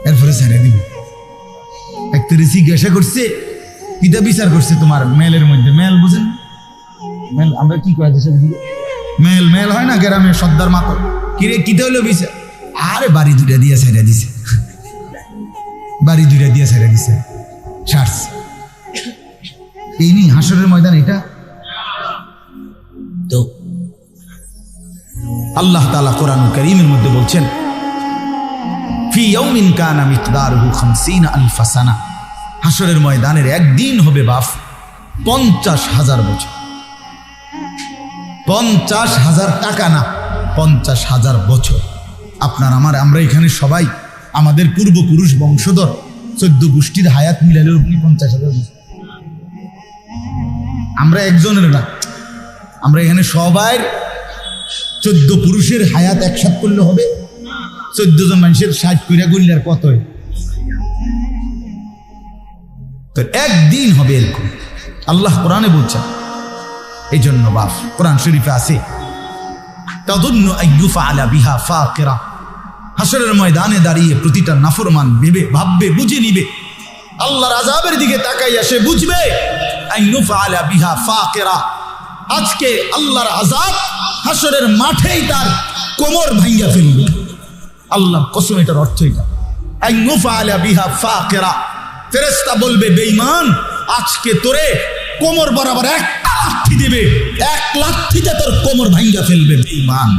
এরপরে ছেড়ে দিব। একটা জিজ্ঞাসা করছে, কিটা বিচার করছে তোমার মেলের মধ্যে? মেল বুঝেন? মেল আমরা কি কয় দেশের দিকে মেল হয় না গ্রামে সর্দার মাথা, কিরে কিটা হইলো বিচার? আরে বাড়ি দুটা দিয়ে ছেড়ে দিছে, বাড়ি দুটা দিয়ে ছেড়ে দিছে, সার্স। এই নি হাসরের ময়দান এটা। তো আল্লাহ তাআলা কোরআনুল কারীমের মধ্যে বলছেন, ফি ইয়াউমিন কানা মিকদারুহু 50,000 সানা, হাসরের ময়দানের একদিন হবে বাপ 50,000 বছর। 50,000 টাকা না, 50,000 বছর। আপনার আমরা এখানে সবাই আমাদের পূর্বপুরুষ বংশধর 14 গোষ্ঠীর হায়াত মিলালে আপনি 50,000 বছর। আমরা একজনের না, আমরা এখানে সবাই 14 পুরুষের হায়াত একসাথে করলে হবে 14 জন মানুষের 60 কইরা গুনলে আর কত হয়? তো একদিন হবে এরকম আল্লাহ কোরআনে বলছেন। এই জন্য বাপ কোরআন শরীফে আছে, তাযুন্নু আইয়ুফআলা বিহা ফাকিরা, হাসরের ময়দানে দাঁড়িয়ে প্রতিটা নাফরমান ভাববে, বুঝে নিবে, আল্লাহর আযাবের দিকে তাকাইয়া সে বুঝবে আইয়ুফআলা বিহা ফাকিরা, আজকে আল্লাহর আযাব হাসরের মাঠেই তার কোমর ভাঙিয়া ফেলবে। আল্লাহর কসম, এটার অর্থ এটা। আইয়ুফআলা বিহা ফাকিরা, ফেরেশতা বলবে, বেঈমান আজকে তোরে কোমর বরাবর একটা লাথি দিবে, এক লাথিতে তোর কোমর ভাঙিয়া ফেলবে। বেঈমান,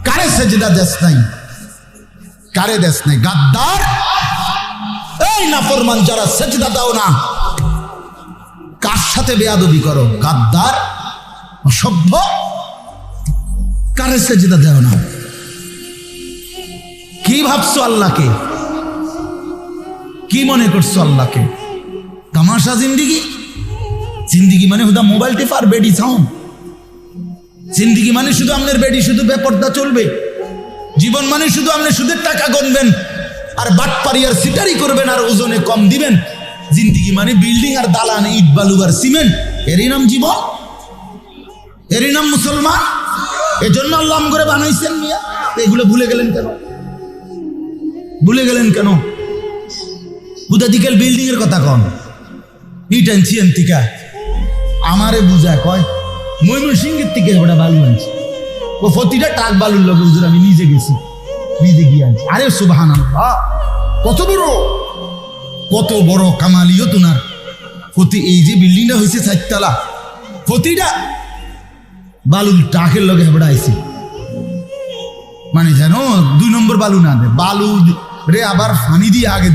কারে সেজদা দেশ নাই? কারে দেশ নাই? গাদ্দার, এই নাফরমান যারা সেজদা দাও না, কার সাথে বেয়াদবি করো? গাদ্দার, অসভ্য, কারে সেজদা দাও না? কি ভাবছো আল্লাহকে? কি মনে করছো আল্লাহকে? তামাশা জিন্দিগি? জিন্দিগি মানে হুদা মোবাইল টিপার বেডি সাউন্ড? জিন্দিগি মানে শুধু আপনার বেডি শুধু বেপর্দা চলবে? জীবন মানে শুধু আপনি সুদের টাকা গণবেন আর বাটপারি আর সিটারি করবেন আর ওজনে কম দিবেন? জিন্দিগি মানে বিল্ডিং আর দালান, ইট বালু আর সিমেন্ট? এরই নাম জীবন? এরই নাম মুসলমান? এজন্য আল্লাহ করে বানাইছেন মিয়া। এগুলো ভুলে গেলেন কেন? ভুলে গেলেন কেন? বুধাদিকেল বিল্ডিং এর কথা কন, ইট আনছি এনতিকা আমারে বুঝায় কয় ময়মনসিংহের থেকে ওটা বালু আনছি, ও প্রতিটা টাক বালুর লোক হুজুর আমি নিজে গেছি, নিজে গিয়ে আনছি। আরে সুবহানাল্লাহ, কত বড় কামালিয়ত উনার। প্রতি এই যে বিল্ডিংটা হয়েছে 4 তলা, প্রতিটা বালুর টাকের লগে হেবড়া আইছে, মানে যেন 2 নম্বর বালু না দেয়, বালু রে আবার ফানি দিয়ে আগে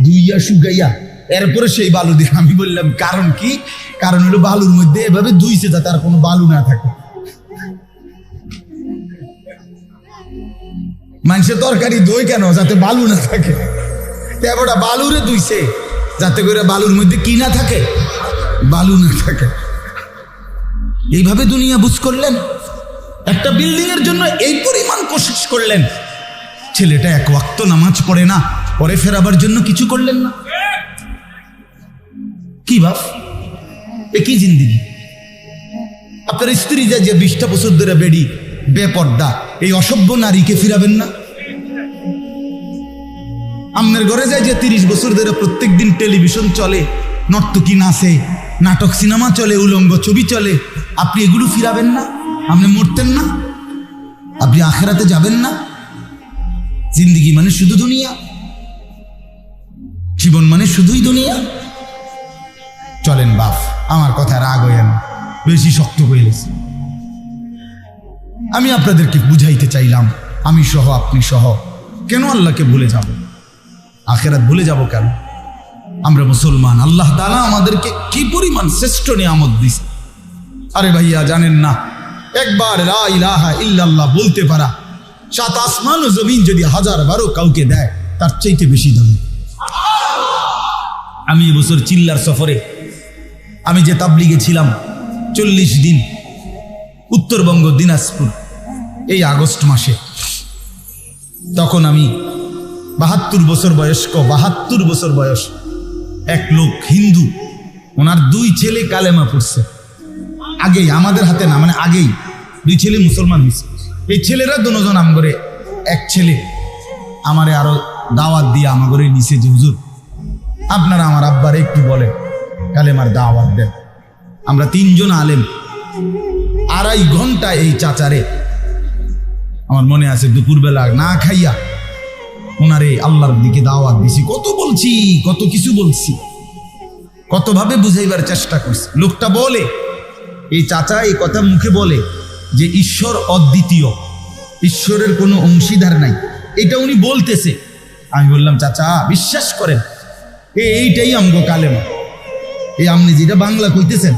ধুইয়া শুকাইয়া এরপরে সেই বালু দিয়ে। আমি বললাম কারণ কি? কারণ হলো বালুর মধ্যে এভাবে ধুইছে যাতে আর কোনো বালু না থাকে। মানুষের তরকারি দই কেন? যাতে বালু না থাকে। এবারটা বালুরে ধুইছে যাতে করে বালুর মধ্যে কি না থাকে? বালু না থাকে। এইভাবে দুনিয়া বুঝ করলেন, একটা বিল্ডিং এর জন্য এই পরিমাণ কোশিশ করলেন। ছেলেটা 1 ওয়াক্ত নামাজ পড়ে না, পরে ফেরাবার জন্য কিছু করলেন না। কি ভাব? এ কি জিন্দিগি? আপনার স্ত্রী যে 20টা বছর ধরে বেডি বেপর্দা, এই অসভ্য নারীকে ফিরাবেন না? আপনার ঘরে যায় যে 30 বছর ধরে প্রত্যেক দিন টেলিভিশন চলে, নর্তকী নাচে, নাটক সিনেমা চলে, উলঙ্গ ছবি চলে, আপনি এগুলো ফিরাবেন না? আপনি মরতেন না? আপনি আখেরাতে যাবেন না? জিন্দিগি মানে শুধু দুনিয়া, জীবন মানে শুধুই দুনিয়া। চলেন বাপ, আমার কথা রাগ হইয়া না, বেশি শক্ত হয়ে গেছে। আমি আপনাদেরকে বুঝাইতে চাইলাম, আমি সহ আপনি সহ কেন আল্লাহকে ভুলে যাব? আখেরাত ভুলে যাব কেন? আমরা মুসলমান, আল্লাহ তাআলা আমাদেরকে কি পরিমাণ শ্রেষ্ঠ নিয়ামত দিয়েছে। আরে ভাইয়া জানেন না, একবার লা ইলাহা ইল্লাল্লাহ বলতে পারা 7 আসমান ও জমিন যদি 1000 কাউকে দেয় তার চাইতে বেশি দাম। আমি এবছর চিল্লার সফরে আমি যে তাবলিগে ছিলাম 40 দিন, উত্তরবঙ্গ দিনাজপুর, এই আগস্ট মাসে, তখন আমি 72 বছর বয়স্ক, 72 বছর বয়স এক লোক হিন্দু, ওনার 2 ছেলে কালেমা পড়ছে আগেই, আমাদের হাতে না, মানে আগেই 2 ছেলে মুসলমান হয়েছে। এই ছেলেরা দুজন আমগরে, এক ছেলে আমারে আরো দাওয়াত দিয়ে আমাগরে নিচে যে হুজুর আপনারা আমার আব্বারে একটু বলেন কালেমার দাওয়াত দেন। আমরা 3 জন আলেম 2.5 ঘন্টা এই চাচারে, আমার মনে আছে দুপুরবেলা না খাইয়া ওনারে আল্লাহর দিকে দাওয়াত দিছি। কত বলছি, কত কিছু বলছি, কতভাবে বুঝাইবার চেষ্টা করছি। লোকটা বলে, এই চাচা এই কথা মুখে বলে যে ঈশ্বর অদ্বিতীয়, ঈশ্বরের কোনো অংশীদার নাই, এটা উনি বলতেছে। আমি বললাম চাচা বিশ্বাস করেন এইটাই আমগো কালেমা, এই আপনি যেটা বাংলা কইতেছেন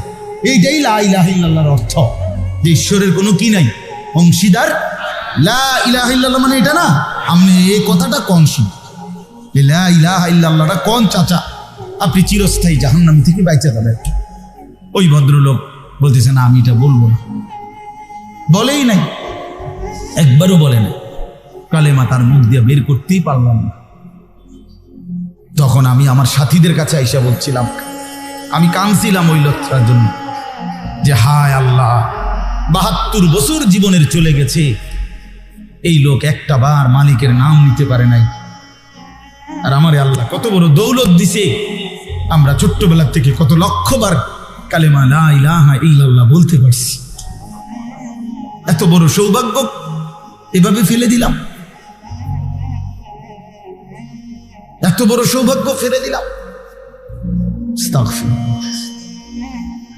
এইটাই লা ইলাহা ইল্লাল্লাহর অর্থ, যে ঈশ্বরের কোনো কি নাই, অংশীদার। লা ইলাহা ইল্লাল্লাহ মানে এটা না, আপনি এই কথাটা কোন শুন, লা ইলাহা ইল্লাল্লাহটা কোন চাচা, আপনি চিরস্থায়ী জাহান্নাম থেকে বাইচা যাবেন। ওই ভদ্রলোক বলতেছে না আমি এটা বলবো না, বলেই নাই, একবারও বলে নাই, কালেমা তার মুখ দিয়ে বের করতেই পারলাম না। তখন আমি আমার সাথীদের কাছে আইসা বলছিলাম, আমি কাঁদছিলাম ওই লোকটার জন্য, যে হায় আল্লাহ 72 বছর জীবনের চলে গেছে, এই লোক একটা বার মালিকের নাম নিতে পারে নাই, আর আমারে আল্লাহ কত বড় দৌলত দিছে, আমরা ছোট্টবেলা থেকে কত লক্ষবার কালেমা লা ইলাহা ইল্লাল্লাহ বলতে পারছি। এত বড় সৌভাগ্য এভাবে ফেলে দিলাম, এত বড় সৌভাগ্য ফেলে দিলাম।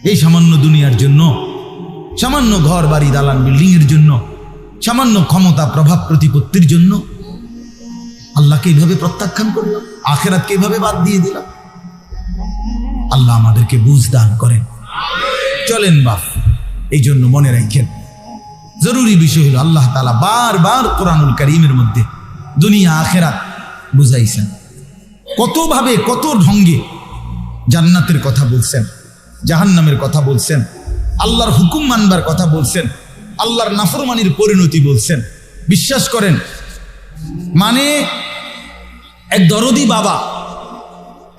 এই সামান্য দুনিয়ার জন্য, সামান্য ঘর বাড়ি দালান বিল্ডিং এর জন্য, সামান্য ক্ষমতা প্রভাব প্রতিপত্তির জন্য আল্লাহকে এইভাবে প্রত্যাখ্যান করলাম, আখিরাতকে এইভাবে বাদ দিয়ে দিলাম। আল্লাহ আমাদেরকে বুঝ দান করেন। চলেন বাপ, এই জন্য মনে রাখেন জরুরি বিষয় হলো আল্লাহ তাআলা বারবার কোরআনুল কারীমের মধ্যে দুনিয়া আখিরাত বুঝাইছেন, কতভাবে কত ঢঙ্গে জান্নাতের কথা বলছেন, জাহান্নামের কথা বলছেন, আল্লাহর হুকুম মানবার কথা বলছেন, আল্লাহর নাফরমানির পরিণতি বলছেন। বিশ্বাস করেন, মানে এক দরদি বাবা,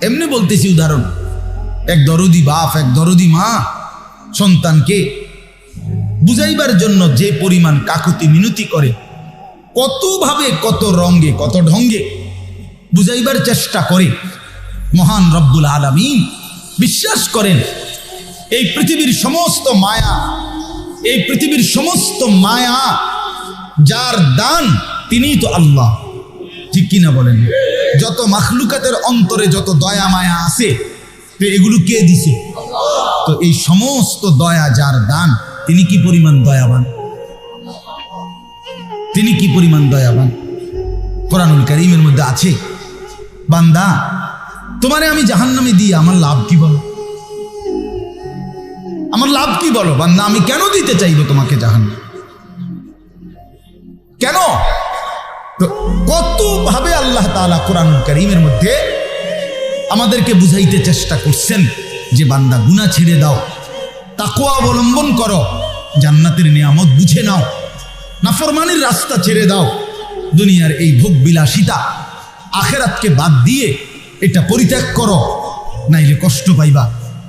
এমনি বলতেছি উদাহরণ, এক দরদি বাপ, এক দরদি মা সন্তানকে বুঝাইবার জন্য যে পরিমাণ কাকুতি মিনতি করে, কতভাবে কত রঙ্গে কত ঢঙ্গে বুঝাইবার চেষ্টা করে মহান রব্বুল আলামিন। বিশ্বাস করেন এই পৃথিবীর সমস্ত মায়া, এই পৃথিবীর সমস্ত মায়া যার দান তিনিই তো আল্লাহ, ঠিক কিনা বলেন? যত মাখলুকাতের অন্তরে যত দয়া মায়া আছে তো এগুলো কে দিছে? তো এই সমস্ত দয়া যার দান, তিনি কি পরিমাণ দয়াবান, তিনি কি পরিমাণ দয়াবান। কোরআনুল কারীমের মধ্যে আছে, বান্দা তোমারে আমি জাহান্নামে দিয়ে আমার লাভ কি বলো, আমার লাভ কি বলো বান্দা, আমি কেন দিতে চাইবো তোমাকে জাহান্নাম, কেন? তো কত ভাবে আল্লাহ তাআলা কোরআনুল কারীমের মধ্যে আমাদেরকে বুঝাইতে চেষ্টা করছেন যে বান্দা গুনাহ ছেড়ে দাও, তাকওয়া অবলম্বন করো, জান্নাতের নিয়ামত বুঝে নাও, নাফরমানির রাস্তা ছেড়ে দাও, দুনিয়ার এই ভোগ বিলাসিতা আখিরাতকে বাদ দিয়ে এটা পরিত্যাগ করো, নাইলে কষ্ট পাইবা,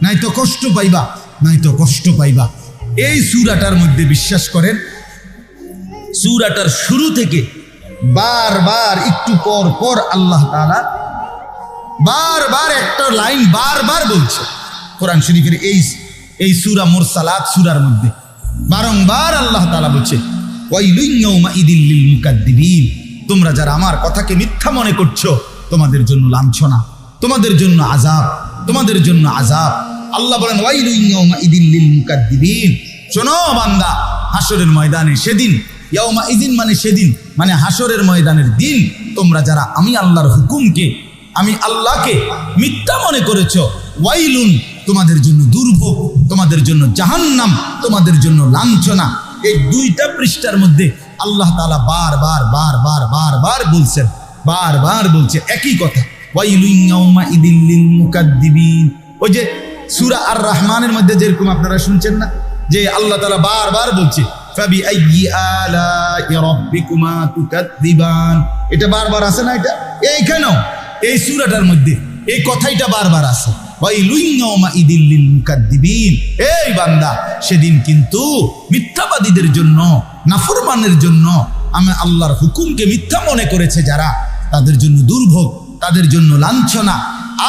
নাই তো কষ্ট পাইবা, নাই তো কষ্ট পাইবা। এই সূরাটার মধ্যে বিশ্বাস করেন, সূরাটার শুরু থেকে বারবার একটু পর পর আল্লাহ তাআলা বারবার একটা লাইন বারবার বলছে। কোরআন শরীফের এই সূরা মুরসালাত সূরার মধ্যে বারংবার আল্লাহ তাআলা বলছে, ওয়াইলুন ইয়াউমাইদিল লিল মুকাদ্দিবিন, তোমরা যারা আমার কথাকে মিথ্যা মনে করছো তোমাদের জন্য লাঞ্ছনা, তোমাদের জন্য আযাব, তোমাদের জন্য আযাব। আল্লাহ বলেন ওয়াইলুন ইয়াউমাইদিল লিল মুকাদ্দিবিন, শোনো বান্দা, হাসরের ময়দানে সেদিন, ইয়াউমাইদিন মানে সেদিন, মানে হাসরের ময়দানের দিন, তোমরা যারা আমি আল্লাহর হুকুমকে আমি আল্লাহকে মিথ্যা মনে করেছো, ওয়াইলুন তোমাদের জন্য দুর্ভোগ, তোমাদের জন্য জাহান্নাম, তোমাদের জন্য লাঞ্ছনা। এই 2টা পৃষ্ঠার মধ্যে আল্লাহ তাআলা বারবার বলছেন, বারবার বলছে একই কথা, ওয়াইলুন ইয়াউমা ইদিল লিল মুকাদ্দিবিন। ওই যে সূরা আর রহমানের মধ্যে যেরকম আপনারা শুনছেন না, যে আল্লাহ তাআলা বারবার বলছে ফাবিআইয়ি আলাই রাব্বিকুমা তুকাদ্দিবান, এটা বারবার আছে না? এটা এইখানেও এই সূরাটার মধ্যে এই কথাইটা বারবার আছে, ওয়াইলুন ইয়াউমা ইদিল লিল মুকাদ্দিবিন। এই বান্দা, সেদিন কিন্তু মিথ্যাবাদীদের জন্য, নাফরমানের জন্য, আমি আল্লাহর হুকুমকে মিথ্যা মনে করেছে যারা, তাদের জন্য দুর্ভোগ, তাদের জন্য লাঞ্ছনা।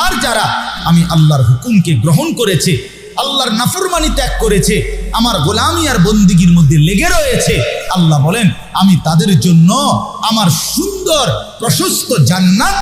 আর যারা আমি আল্লাহর হুকুমকে গ্রহণ করেছে, আল্লাহর নাফরমানি ত্যাগ করেছে, আমার গোলামি আর বন্দিগির মধ্যে লেগে রয়েছে, আল্লাহ বলেন আমি তাদের জন্য আমার সুন্দর প্রশস্ত জান্নাত